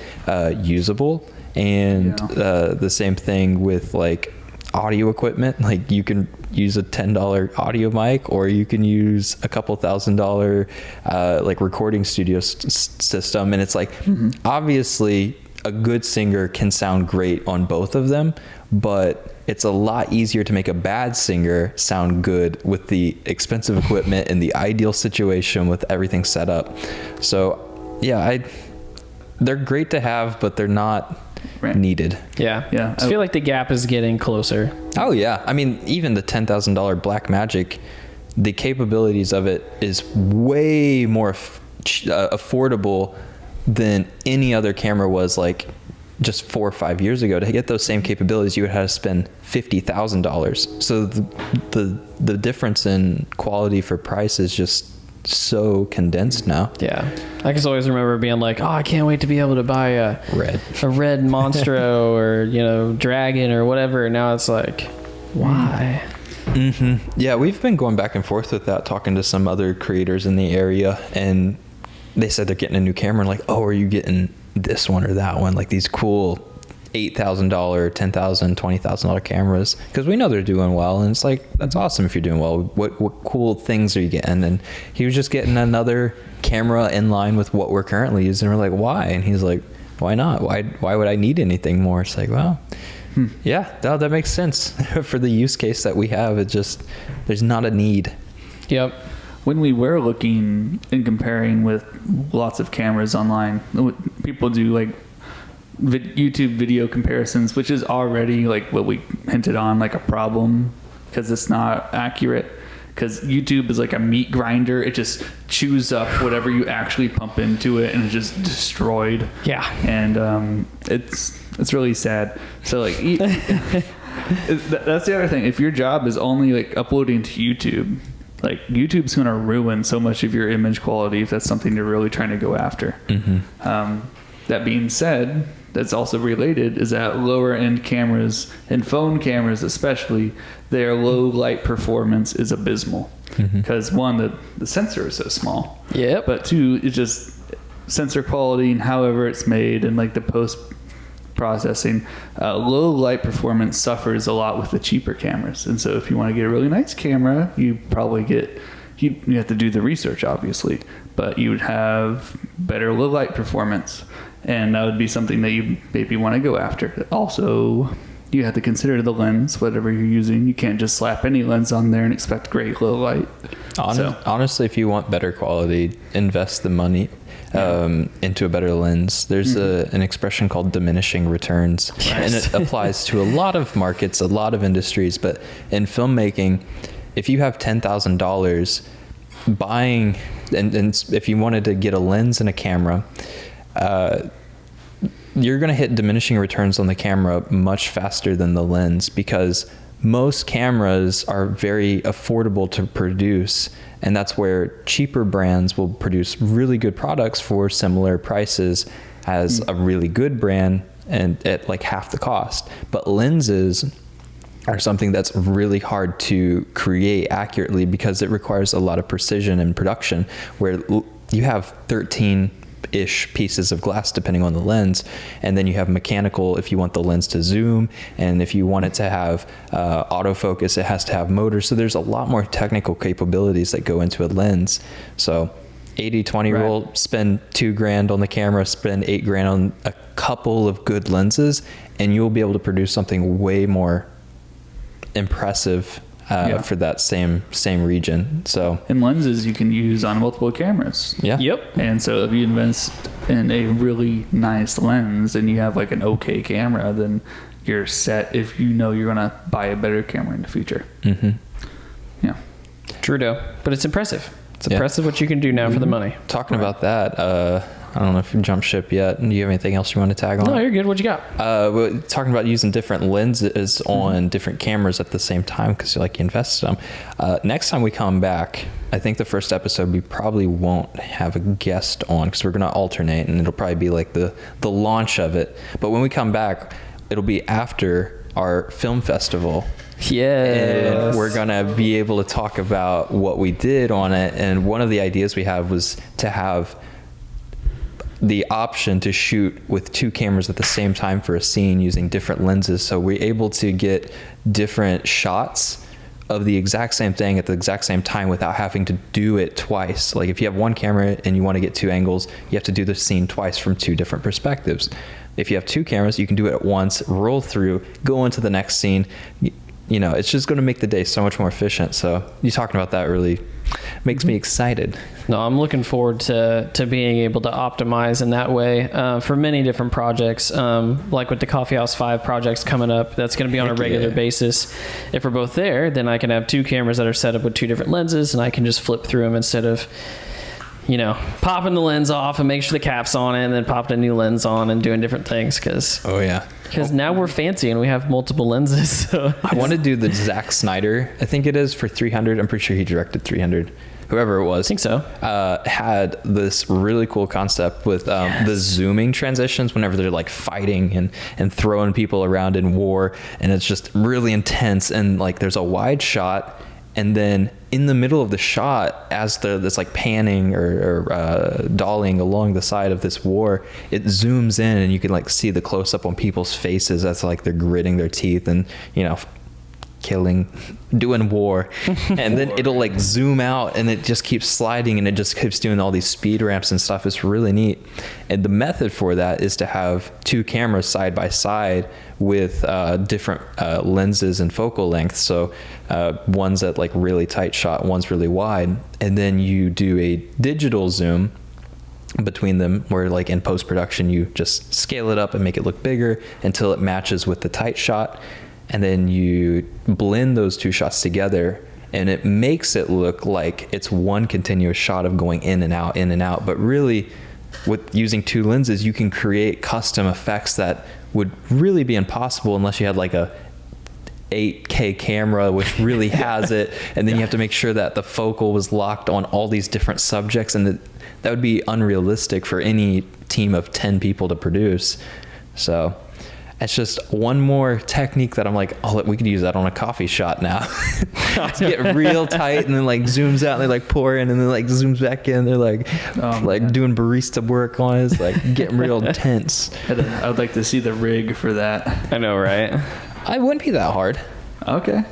usable. And the same thing with like audio equipment. Like you can use a $10 audio mic, or you can use a couple $1,000 like recording studio system, and it's like obviously a good singer can sound great on both of them, but it's a lot easier to make a bad singer sound good with the expensive equipment in the ideal situation with everything set up. So they're great to have, but they're not needed. I feel like the gap is getting closer. Oh yeah, I mean, even the $10,000 Blackmagic, the capabilities of it is way more affordable than any other camera was like just 4 or 5 years ago. To get those same capabilities, you would have to spend $50,000. So the difference in quality for price is just so condensed now. I can always remember being like, oh, I can't wait to be able to buy a red Monstro or Dragon or whatever, and now it's like, why? Yeah, we've been going back and forth with that, talking to some other creators in the area, and they said they're getting a new camera, and like, oh, are you getting this one or that one? Like these cool $8,000, $10,000, $20,000 cameras, because we know they're doing well, and it's like, that's awesome if you're doing well. What cool things are you getting? And he was just getting another camera in line with what we're currently using. We're like, why? And he's like, why not? Why would I need anything more? It's like, well, yeah, that makes sense for the use case that we have. It just, there's not a need. Yep. When we were looking and comparing with lots of cameras online, people do like YouTube video comparisons, which is already like what we hinted on, like a problem, because it's not accurate. Because YouTube is like a meat grinder. It just chews up whatever you actually pump into it, and it's just destroyed. Yeah. And it's really sad. So like that's the other thing. If your job is only like uploading to YouTube, like YouTube's going to ruin so much of your image quality if that's something you're really trying to go after. That being said, that's also related is that lower end cameras and phone cameras especially, their low light performance is abysmal, because one, the sensor is so small, but two, it's just sensor quality and however it's made and like the post processing, low light performance suffers a lot with the cheaper cameras. And so if you want to get a really nice camera, you probably you have to do the research obviously, but you would have better low light performance, and that would be something that you maybe want to go after. Also, you have to consider the lens, whatever you're using. You can't just slap any lens on there and expect great low light. Honestly, if you want better quality, invest the money into a better lens. There's an expression called diminishing returns, and it applies to a lot of markets, a lot of industries. But in filmmaking, if you have $10,000 buying, and if you wanted to get a lens and a camera, you're going to hit diminishing returns on the camera much faster than the lens, because most cameras are very affordable to produce, and that's where cheaper brands will produce really good products for similar prices as a really good brand and at like half the cost. But lenses are something that's really hard to create accurately because it requires a lot of precision in production, where you have 13-ish pieces of glass depending on the lens, and then you have mechanical if you want the lens to zoom, and if you want it to have autofocus, it has to have motors. So there's a lot more technical capabilities that go into a lens. So 80-20 rule, spend $2,000 on the camera, spend $8,000 on a couple of good lenses, and you'll be able to produce something way more impressive for that same region. So, and lenses you can use on multiple cameras. And so if you invest in a really nice lens and you have like an okay camera, then you're set if you know you're going to buy a better camera in the future. Trudeau. But it's impressive. It's impressive what you can do now for the money. Talking about that, I don't know if you jumped ship yet. Do you have anything else you want to tag on? No, you're good. What you got? We're talking about using different lenses on different cameras at the same time, because you invested them. Next time we come back, I think the first episode we probably won't have a guest on, because we're going to alternate, and it'll probably be like the launch of it. But when we come back, it'll be after our film festival. And we're going to be able to talk about what we did on it. And one of the ideas we have was to have the option to shoot with two cameras at the same time for a scene using different lenses. So we're able to get different shots of the exact same thing at the exact same time without having to do it twice. Like if you have one camera and you want to get two angles, you have to do the scene twice from two different perspectives. If you have two cameras, you can do it at once, roll through, go into the next scene. It's just going to make the day so much more efficient. So you talking about that really makes me excited. No, I'm looking forward to being able to optimize in that way for many different projects, like with the Coffee House 5 projects coming up. That's going to be on a regular basis. If we're both there, then I can have two cameras that are set up with two different lenses, and I can just flip through them instead of popping the lens off and make sure the cap's on it and then popping a new lens on and doing different things. Because now we're fancy and we have multiple lenses. So I want to do the Zack Snyder, I think it is, for 300. I'm pretty sure he directed 300. Whoever it was. I think so. Had this really cool concept with the zooming transitions whenever they're like fighting and throwing people around in war. And it's just really intense. And like there's a wide shot, And then in the middle of the shot, as this like panning or dollying along the side of this war, it zooms in and you can like see the close up on people's faces as like they're gritting their teeth and, you know, doing war. And then it'll like zoom out and it just keeps sliding and it just keeps doing all these speed ramps and stuff. It's really neat. And the method for that is to have two cameras side by side with different lenses and focal lengths. So one's at like really tight shot, one's really wide. And then you do a digital zoom between them where like in post-production you just scale it up and make it look bigger until it matches with the tight shot. And then you blend those two shots together and it makes it look like it's one continuous shot of going in and out. But really, with using two lenses, you can create custom effects that would really be impossible unless you had like a 8K camera, which really has it. And then you have to make sure that the focal was locked on all these different subjects. And that would be unrealistic for any team of 10 people to produce. So it's just one more technique that I'm like, oh, we could use that on a coffee shot now. Get real tight and then like zooms out and they like pour in and then like zooms back in. They're like doing barista work on it. It's like getting real tense. I would like to see the rig for that. I know, right? I wouldn't be that hard. Okay.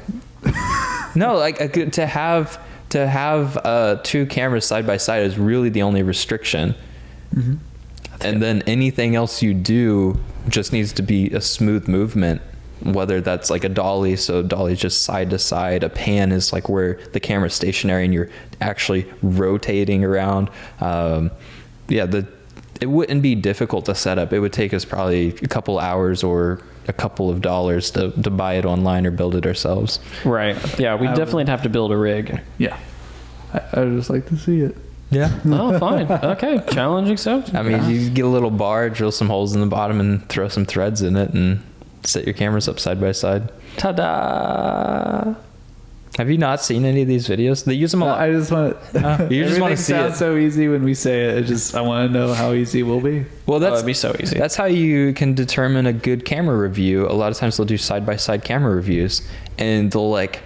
No, like to have two cameras side by side is really the only restriction. Mm-hmm. And then anything else you do just needs to be a smooth movement, whether that's like a dolly, so dolly's just side to side. A pan is like where the camera's stationary and you're actually rotating around. It wouldn't be difficult to set up. It would take us probably a couple hours or a couple of dollars to buy it online or build it ourselves. Right. Yeah, we definitely have to build a rig. Yeah. I would just like to see it. Yeah. Oh, fine. Okay. Challenge accepted. I mean, you get a little bar, drill some holes in the bottom and throw some threads in it and set your cameras up side by side. Ta-da! Have you not seen any of these videos? They use them a lot. I just want to. You just want to see it. Sounds so easy when we say it. I want to know how easy it will be. Well, That'd be so easy. That's how you can determine a good camera review. A lot of times they'll do side by side camera reviews, and they'll like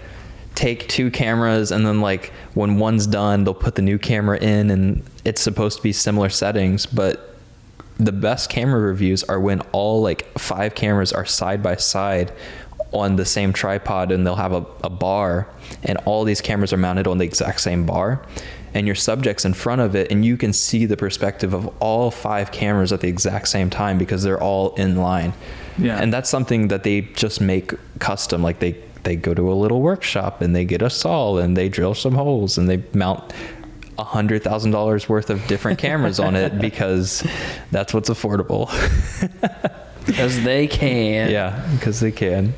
take two cameras, and then like when one's done, they'll put the new camera in, and it's supposed to be similar settings, but the best camera reviews are when all like 5 cameras are side by side on the same tripod, and they'll have a bar, and all these cameras are mounted on the exact same bar, and your subject's in front of it, and you can see the perspective of all 5 cameras at the exact same time because they're all in line. Yeah. And that's something that they just make custom. Like they go to a little workshop and they get a saw and they drill some holes and they mount $100,000 worth of different cameras on it because that's what's affordable. Because they can. Yeah, because they can.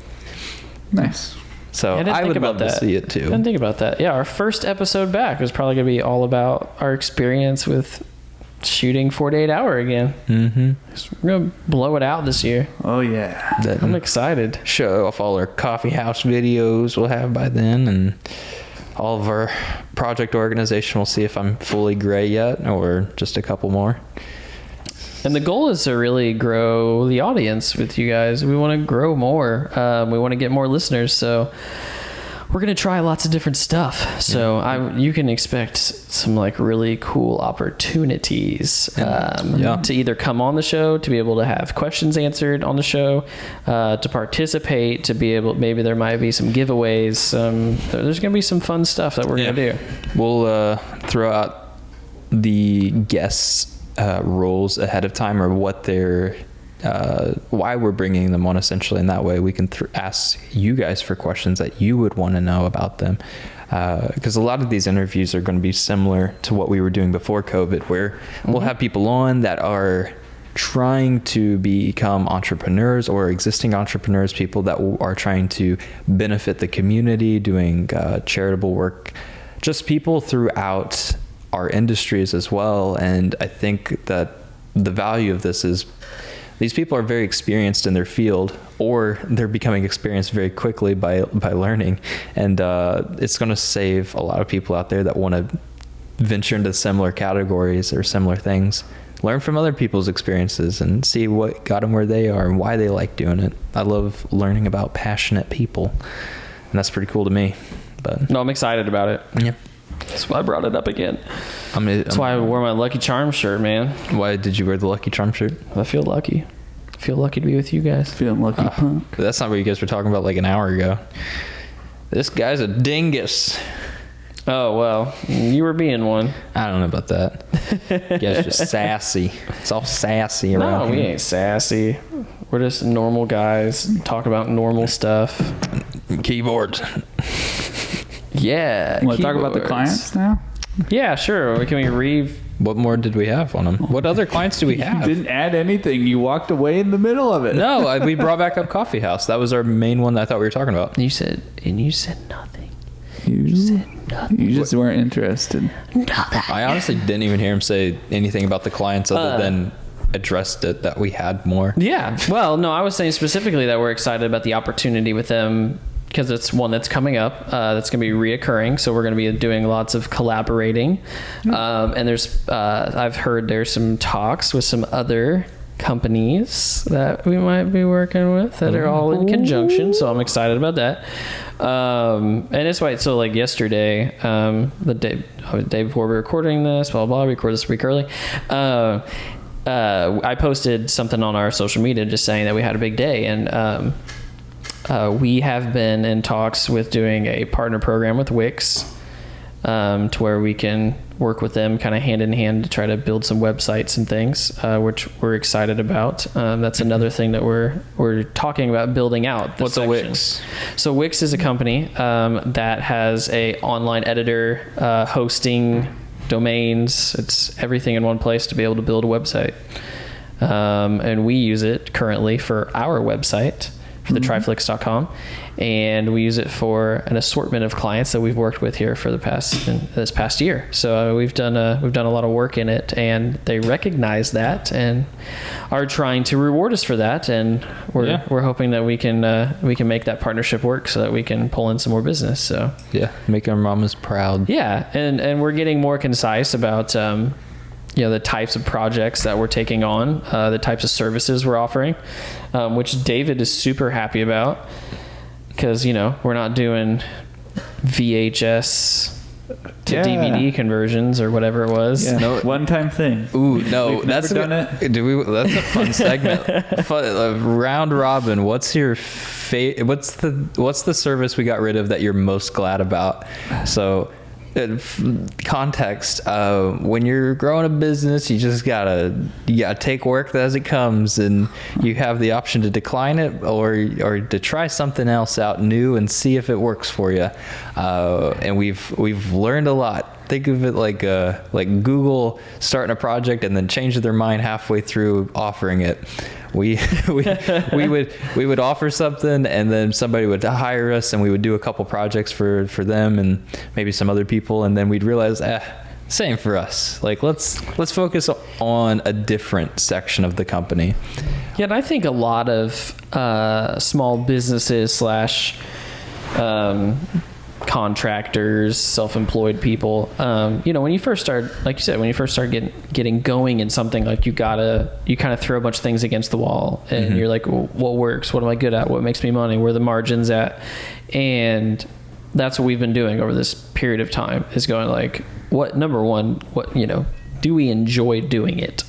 Nice. So I would love to see it too. I didn't think about that. Yeah, our first episode back is probably going to be all about our experience with shooting 48 Hour again. Mm-hmm. We're going to blow it out this year. Oh, yeah. I'm excited. Show off all our coffee house videos we'll have by then, and all of our project organization. We'll see if I'm fully gray yet or just a couple more. And the goal is to really grow the audience with you guys. We want to grow more. We want to get more listeners. So we're going to try lots of different stuff. So you can expect some like really cool opportunities to either come on the show, to be able to have questions answered on the show, to participate, to be able, maybe there might be some giveaways. There's going to be some fun stuff that we're going to do. We'll throw out the guests' roles ahead of time, or what they're why we're bringing them on, essentially, and that way we can ask you guys for questions that you would want to know about them, because a lot of these interviews are going to be similar to what we were doing before COVID, where we'll have people on that are trying to become entrepreneurs or existing entrepreneurs, people that are trying to benefit the community, doing charitable work, just people throughout our industries as well. And I think that the value of this is these people are very experienced in their field, or they're becoming experienced very quickly by learning. And it's going to save a lot of people out there that want to venture into similar categories or similar things. Learn from other people's experiences and see what got them where they are and why they like doing it. I love learning about passionate people, and that's pretty cool to me. But No, I'm excited about it. yeah. That's why I brought it up again. That's why I wore my Lucky Charm shirt, man. Why did you wear the Lucky Charm shirt? I feel lucky. I feel lucky to be with you guys. Feeling lucky, punk. That's not what you guys were talking about like an hour ago. This guy's a dingus. Oh, well, you were being one. I don't know about that. You guys just sassy. It's all sassy around No, we here. ain't sassy. We're just normal guys. Talk about normal stuff. Keyboards. Yeah. Want to talk about the keyboards. clients now? Yeah, sure. Can we read? What more did we have on them? What other clients do we You have? didn't add anything. You walked away in the middle of it. No, we brought back up Coffee House. That was our main one that I thought we were talking about. You said nothing. You said nothing. You just weren't interested. Nothing. I honestly didn't even hear him say anything about the clients other than addressed it that we had more. Yeah. Well, no, I was saying specifically that we're excited about the opportunity with them because it's one that's coming up that's going to be reoccurring. So we're going to be doing lots of collaborating. And there's, I've heard there's some talks with some other companies that we might be working with that are all in conjunction. So I'm excited about that. And it's why, so like yesterday, the day before we were recording this, blah, blah, record this a week early. I posted something on our social media just saying that we had a big day, and we have been in talks with doing a partner program with Wix, to where we can work with them kind of hand in hand to try to build some websites and things, which we're excited about. That's another thing that we're talking about building out. What's a Wix? So Wix is a company that has a online editor, hosting, domains. It's everything in one place to be able to build a website. And we use it currently for our website, for the TRIFLIX.com, and we use it for an assortment of clients that we've worked with here for this past year. So we've done a lot of work in it, and they recognize that and are trying to reward us for that. And we're hoping that we can make that partnership work so that we can pull in some more business. So Yeah, make our mamas proud. yeah, and we're getting more concise about the types of projects that we're taking on, the types of services we're offering, which David is super happy about, because we're not doing VHS to DVD conversions or whatever it was. Yeah. No- One-time thing. Ooh, no, We've that's never done it. That's a fun segment. Round robin. What's your what's the service we got rid of that you're most glad about? So, context. When you're growing a business, you just gotta take work as it comes, and you have the option to decline it or to try something else out new and see if it works for you. And we've learned a lot. Think of it like Google starting a project and then changing their mind halfway through offering it. We would offer something, and then somebody would hire us, and we would do a couple projects for them and maybe some other people, and then we'd realize, same for us. Like let's focus on a different section of the company. Yeah, and I think a lot of small businesses / contractors, self-employed people, when you first start, like you said, when you first start getting going in something, like you kind of throw a bunch of things against the wall, and you're like, well, what works? What am I good at? What makes me money? Where are the margins at? And that's what we've been doing over this period of time, is going like, number one, do we enjoy doing it?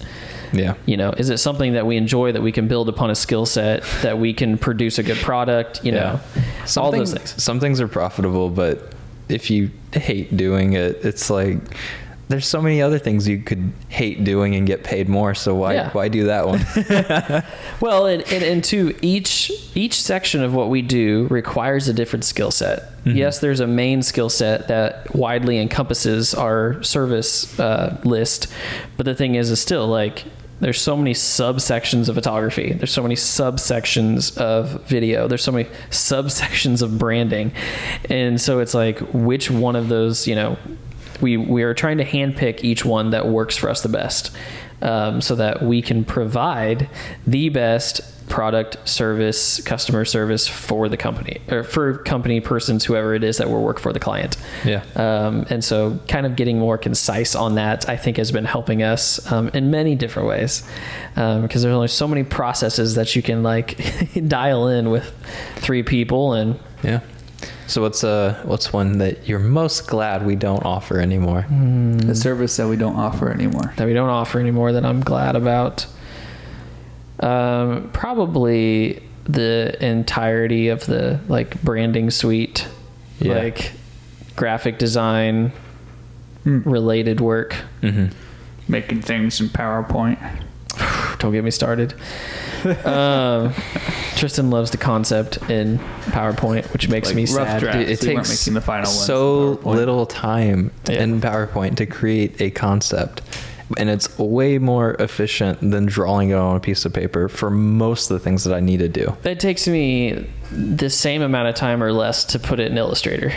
Yeah. Is it something that we enjoy, that we can build upon a skill set, that we can produce a good product, all those things. Some things are profitable, but if you hate doing it, it's like there's so many other things you could hate doing and get paid more. So why do that one? Well, and two, each section of what we do requires a different skill set. Mm-hmm. Yes, there's a main skill set that widely encompasses our service list, but the thing is still like, there's so many subsections of photography. There's so many subsections of video. There's so many subsections of branding. And so it's like, which one of those, we are trying to handpick each one that works for us the best, so that we can provide the best product, service, customer service for the company, or for company persons, whoever it is that we're working for, the client. Yeah. And so kind of getting more concise on that, I think, has been helping us in many different ways, because there's only so many processes that you can like dial in with 3 people. And yeah. So what's one that you're most glad we don't offer anymore? The service that we don't offer anymore. That we don't offer anymore that I'm glad about. Probably the entirety of the like branding suite, like graphic design related work. Making things in PowerPoint. Don't get me started. Tristan loves the concept in PowerPoint, which makes me rough sad. drafts. It We weren't takes making the final ones so in PowerPoint. little time in PowerPoint to create a concept, and it's way more efficient than drawing it on a piece of paper for most of the things that I need to do. It takes me the same amount of time or less to put it in Illustrator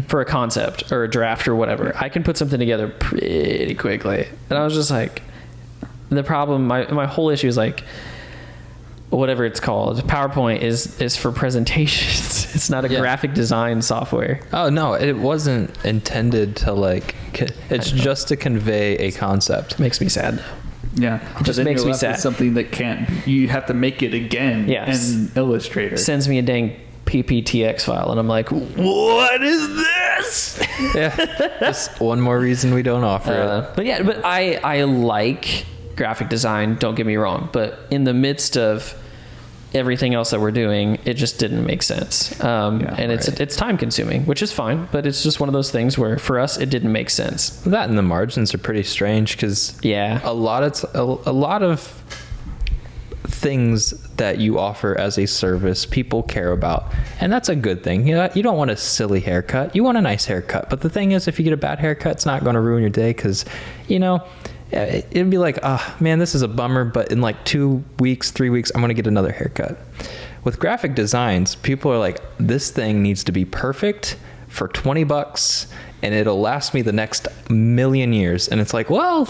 for a concept or a draft or whatever. I can put something together pretty quickly. And I was just like, the problem, my whole issue is like, whatever it's called, PowerPoint is for presentations. It's not a graphic design software. Oh no, it wasn't intended to like. It's just to convey a concept. Makes me sad. Yeah, It just makes me sad. Something that can't. You have to make it again. Yes. In Illustrator. Sends me a dang PPTX file, and I'm like, what is this? Yeah, just one more reason we don't offer it. But I like graphic design. Don't get me wrong, but in the midst of everything else that we're doing, it just didn't make sense. And it's time consuming, which is fine, but it's just one of those things where for us it didn't make sense. That and the margins are pretty strange because a lot of things that you offer as a service people care about, and that's a good thing. You don't want a silly haircut, you want a nice haircut. But the thing is, if you get a bad haircut, it's not going to ruin your day, because it'd be like, oh man, this is a bummer, but in like 2 weeks, 3 weeks, I'm going to get another haircut. With graphic designs, people are like, this thing needs to be perfect for $20 and it'll last me the next million years. And it's like, well,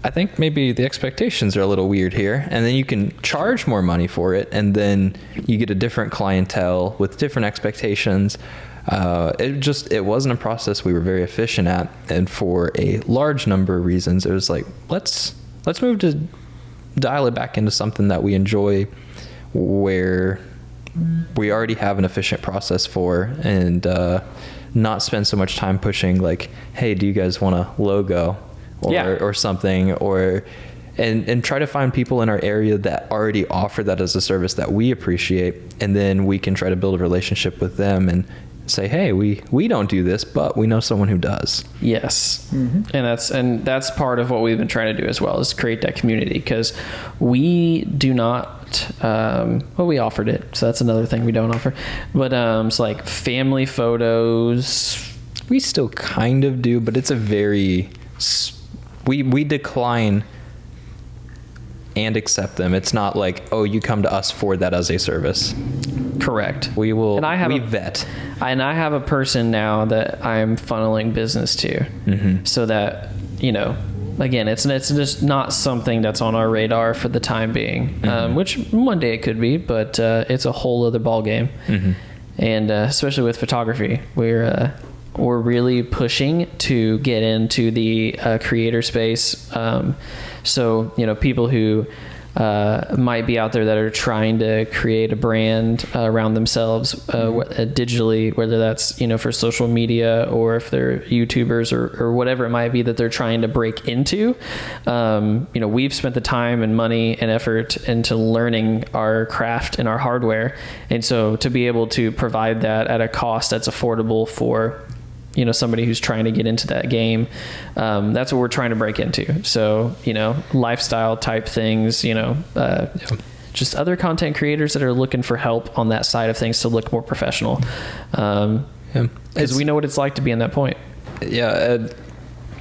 I think maybe the expectations are a little weird here. And then you can charge more money for it, and then you get a different clientele with different expectations. It wasn't a process we were very efficient at, and for a large number of reasons, it was like, let's move to dial it back into something that we enjoy, where we already have an efficient process for, and not spend so much time pushing like, hey, do you guys want a logo or something, and try to find people in our area that already offer that as a service that we appreciate, and then we can try to build a relationship with them and say, hey, we don't do this, but we know someone who does. Yes. And that's part of what we've been trying to do as well, is create that community, because we do not we offered it, so that's another thing we don't offer, but it's like family photos we still kind of do, but it's a very we decline and accept them. It's not like, oh, you come to us for that as a service. Correct. We will. And we vet. And I have a person now that I'm funneling business to, so that, again, it's just not something that's on our radar for the time being, which one day it could be, but it's a whole other ball game. And especially with photography, we're really pushing to get into the creator space. So, people who might be out there that are trying to create a brand around themselves digitally, whether that's, for social media, or if they're YouTubers or whatever it might be that they're trying to break into. We've spent the time and money and effort into learning our craft and our hardware. And so to be able to provide that at a cost that's affordable for somebody who's trying to get into that game, that's what we're trying to break into. So, lifestyle type things, just other content creators that are looking for help on that side of things to look more professional. Because we know what it's like to be in that point. Yeah.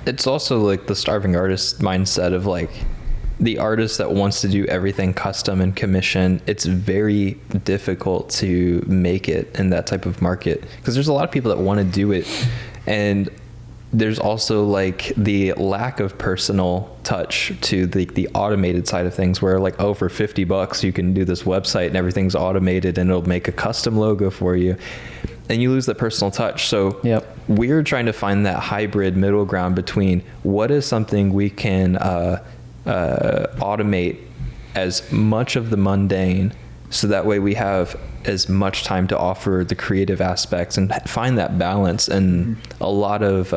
It's also like the starving artist mindset of like the artist that wants to do everything custom and commission. It's very difficult to make it in that type of market, because there's a lot of people that want to do it, and there's also like the lack of personal touch to the automated side of things, where like, oh, for $50 you can do this website and everything's automated and it'll make a custom logo for you, and you lose that personal touch. So we're trying to find that hybrid middle ground between what is something we can automate as much of the mundane, so that way we have as much time to offer the creative aspects and find that balance. And a lot of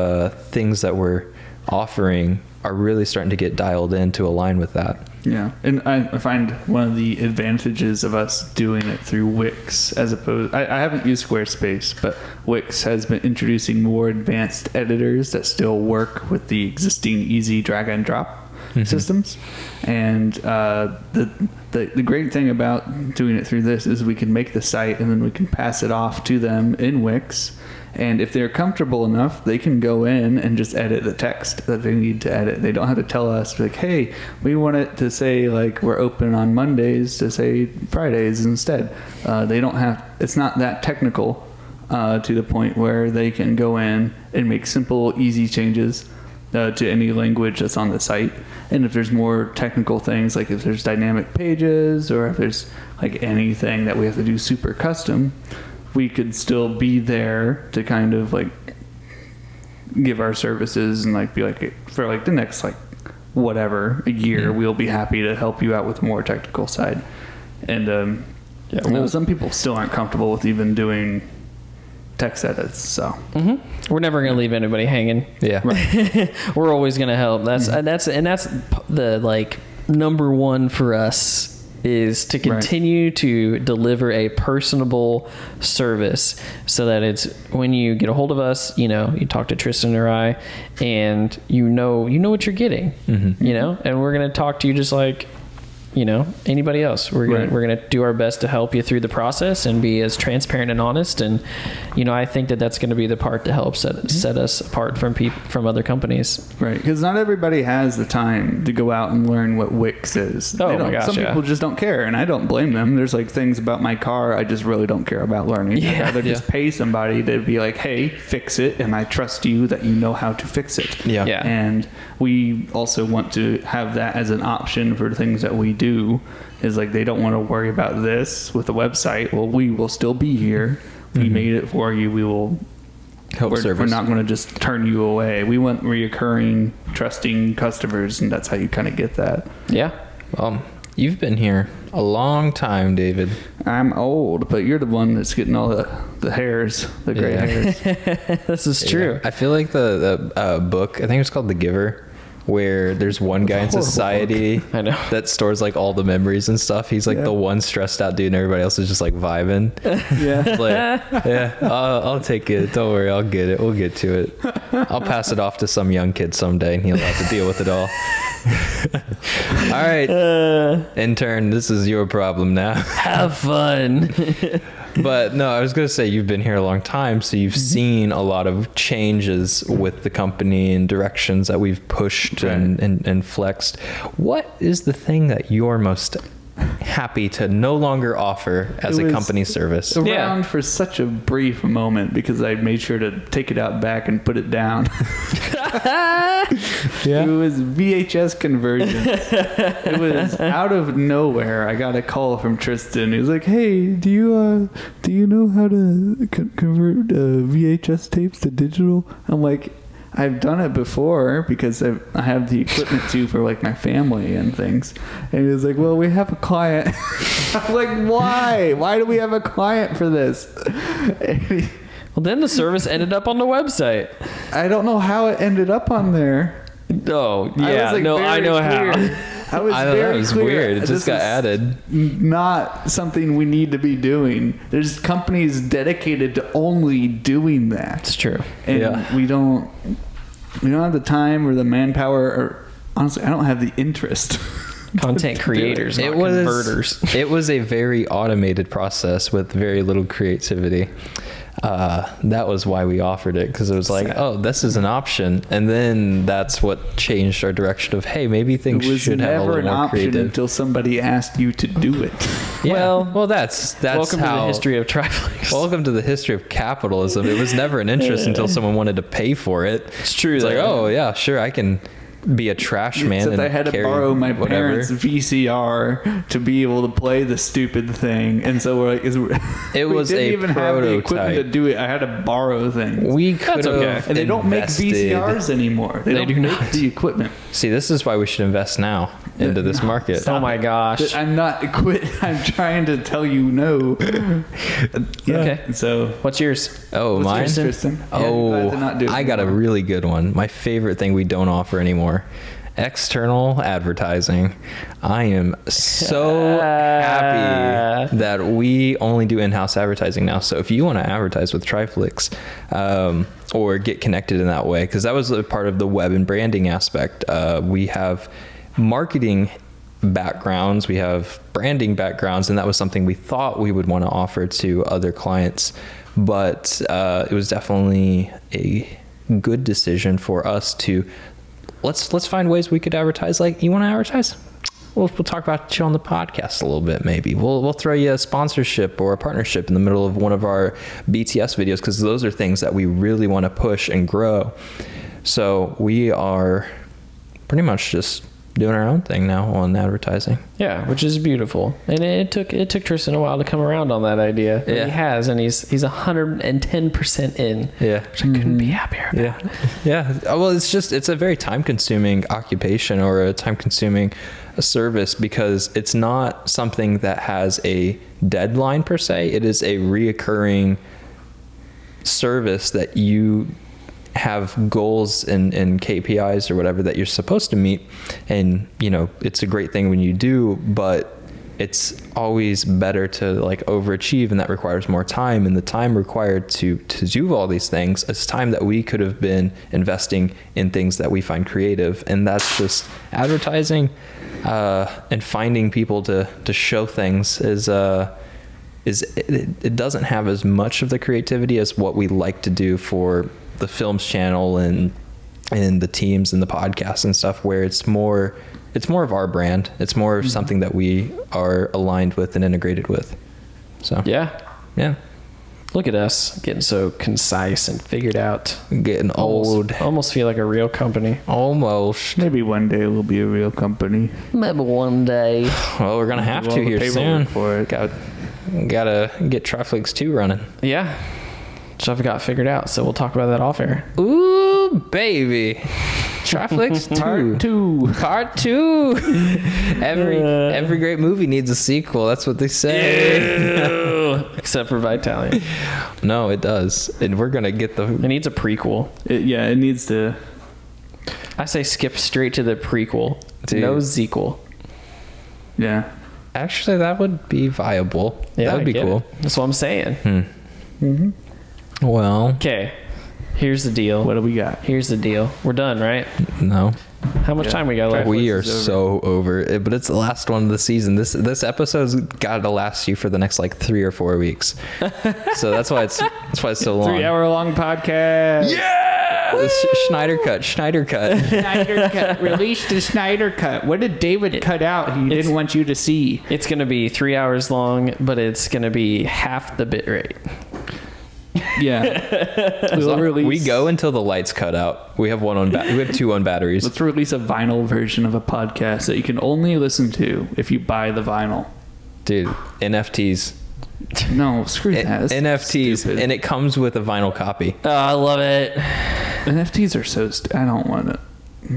things that we're offering are really starting to get dialed in to align with that. Yeah, and I find one of the advantages of us doing it through Wix as opposed... I haven't used Squarespace, but Wix has been introducing more advanced editors that still work with the existing easy drag and drop systems. And the great thing about doing it through this is we can make the site and then we can pass it off to them in Wix. And if they're comfortable enough, they can go in and just edit the text that they need to edit. They don't have to tell us, like, hey, we want it to say, like, we're open on Mondays to say Fridays instead. They don't have... It's not that technical to the point where they can go in and make simple, easy changes to any language that's on the site. And if there's more technical things, like if there's dynamic pages or if there's, like, anything that we have to do super custom, we could still be there to kind of like give our services and like be like, for like the next like whatever a year, we'll be happy to help you out with more technical side. And I know some people still aren't comfortable with even doing text edits, so we're never going to leave anybody hanging. Yeah, right. We're always going to help. That's the like number one for us, is to continue to deliver a personable service, so that it's when you get a hold of us, you talk to Tristan or I, and you know what you're getting, and we're going to talk to you just like anybody else. We're gonna do our best to help you through the process and be as transparent and honest. And I think that's going to be the part to help set us apart from other companies. Right, because not everybody has the time to go out and learn what Wix is. Oh my gosh, some people just don't care, and I don't blame them. There's like things about my car I just really don't care about learning. I'd rather just pay somebody to be like, hey, fix it, and I trust you that you know how to fix it. Yeah. And we also want to have that as an option for the things that we do. Is like, they don't want to worry about this with the website. Well, we will still be here. We made it for you. We will help service. We're not going to just turn you away. We want reoccurring, trusting customers, and that's how you kind of get that. Yeah. You've been here a long time, David. I'm old, but you're the one that's getting all the hairs, the gray hairs. This is true. Yeah. I feel like the book, I think it's called The Giver, where there's one guy in society that stores like all the memories and stuff. He's like the one stressed out dude, and everybody else is just like vibing. I'll take it. Don't worry, I'll get it. We'll get to it. I'll pass it off to some young kid someday, and he'll have to deal with it all. All right, intern, this is your problem now. Have fun. But no, I was going to say, you've been here a long time, so you've seen a lot of changes with the company and directions that we've pushed and flexed. What is the thing that you're most happy to no longer offer as a company service? Around for such a brief moment because I made sure to take it out back and put it down. It was VHS conversion. It was out of nowhere. I got a call from Tristan. He was like, "Hey, do you know how to convert VHS tapes to digital?" I'm like, I've done it before because I have the equipment too for like my family and things. And he was like, well, we have a client. I'm like, why? Why do we have a client for this? Well, then the service ended up on the website. I don't know how it ended up on there. Oh, yeah. I know how. I was very it was clear. Weird. It just got added. Not something we need to be doing. There's companies dedicated to only doing that. It's true. And we don't have the time or the manpower, or honestly, I don't have the interest. Content creators, not converters. It was a very automated process with very little creativity. That was why we offered it, because it was like, oh, this is an option, and then that's what changed our direction of, hey, maybe things should have a little more creative. It was never an option until somebody asked you to do it. Yeah. Well, that's welcome how, to the history of TRIFLIX. Welcome to the history of capitalism. It was never an interest until someone wanted to pay for it. It's true. It's like, oh yeah, sure, I can be a trash man. Except and I had to carry borrow my whatever. parents' VCR to be able to play the stupid thing, and so we're like, It was we didn't a even have the equipment to prototype. do it. I had to borrow things. We could That's okay. And they don't make invested. VCRs anymore. They don't do make not. the equipment. See, this is why we should invest now into this market. Oh my gosh. I'm not quit. I'm trying to tell you no. Yeah. Okay. So What's yours? Oh, what's mine. yours, Tristan? Yeah, I'm glad to not do it I got a anymore. really good one. My favorite thing we don't offer anymore. External advertising. I am so happy that we only do in-house advertising now. So if you want to advertise with TRIFLIX, or get connected in that way, because that was a part of the web and branding aspect. We have marketing backgrounds, we have branding backgrounds, and that was something we thought we would want to offer to other clients. But it was definitely a good decision for us to let's find ways we could advertise. Like, you want to advertise? We'll talk about you on the podcast a little bit. Maybe we'll throw you a sponsorship or a partnership in the middle of one of our BTS videos, because those are things that we really want to push and grow. So we are pretty much just doing our own thing now on advertising. Yeah, which is beautiful. And it took Tristan a while to come around on that idea. But Yeah. he has, and he's 110% in. Yeah. Which I couldn't be happier about. Yeah. Yeah. Well, it's a very time consuming occupation, or a time consuming service, because it's not something that has a deadline per se. It is a reoccurring service that you have goals and KPIs or whatever that you're supposed to meet. And, it's a great thing when you do, but it's always better to like overachieve, and that requires more time. And the time required to do all these things is time that we could have been investing in things that we find creative. And that's just advertising, and finding people to show things it doesn't have as much of the creativity as what we like to do for the films channel and the teams and the podcasts and stuff, where it's more of our brand. It's more of something that we are aligned with and integrated with. So Yeah. yeah, Look at us getting so concise and figured out. getting old. Almost feel like a real company. Almost. Maybe one day we'll be a real company. Maybe one day. Well, we're gonna have Do all to the here paperwork soon. for it. Gotta get TRIFLIX 2 running. Yeah. Which I've got figured out, so we'll talk about that off air. Ooh, baby. TRIFLIX 2. Part 2. Every great movie needs a sequel. That's what they say. Except for Vitalian. No, it does. And we're going to get It needs a prequel. It needs to. I say skip straight to the prequel. Dude. No sequel. Yeah. Actually, that would be viable. Yeah, that would I be get cool. it. That's what I'm saying. Well, Okay. Here's the deal. What do we got? Here's the deal. We're done, right? no. How much Yeah. time we got left? We are is over. so over it, but it's the last one of the season. This episode's got to last you for the next like 3 or 4 weeks. So that's why it's so long. 3-hour long podcast. Yeah, the Schneider cut. Snyder cut. Release the Snyder cut. What did David cut out? He didn't want you to see. It's going to be 3 hours long, but it's going to be half the bit rate. Yeah. We'll release. We go until the lights cut out. We have one on. We have 2 on batteries. Let's release a vinyl version of a podcast that you can only listen to if you buy the vinyl. Dude, NFTs. No, screw that. That's NFTs, stupid. and it comes with a vinyl copy. Oh, I love it. NFTs are so. I don't want it.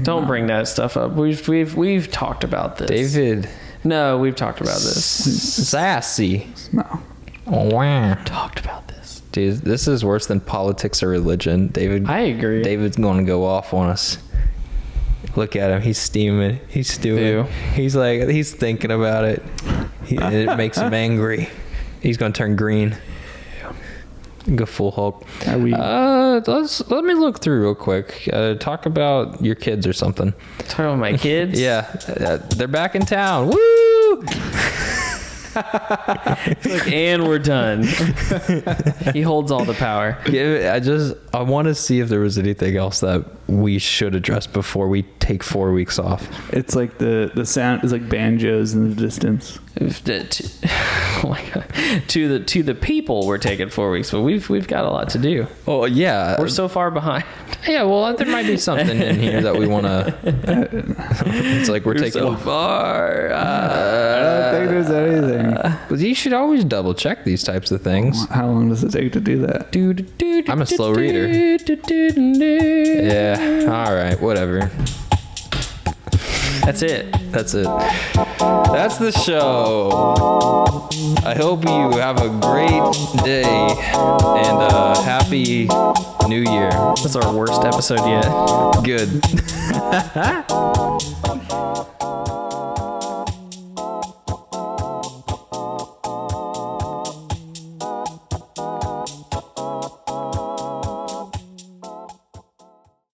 Don't bring that stuff up. We've talked about this. David, No, we've talked about this. sassy. No. Wow. Talked about this. Dude, this is worse than politics or religion. David, I agree. David's going to go off on us. Look at him. He's steaming. He's stewing. Ew. He's like, he's thinking about it. And it makes him angry. He's going to turn green. Go full Hulk. Are we? Let me look through real quick. Talk about your kids or something. Talking about my kids. Yeah, they're back in town. Woo! And we're done. He holds all the power. Yeah, I want to see if there was anything else that we should address before we take 4 weeks off. It's like the sound is like banjos in the distance. Oh my god! To the people, we're taking 4 weeks, but we've got a lot to do. Oh yeah, We're so far behind. yeah. Well, there might be something in here that we want to. It's like we're taking so far. I don't think there's anything. But you should always double check these types of things. How long does it take to do that? I'm a slow reader. Yeah. All right. Whatever. That's it. That's it. That's the show. I hope you have a great day and a happy new year. That's our worst episode yet. Good.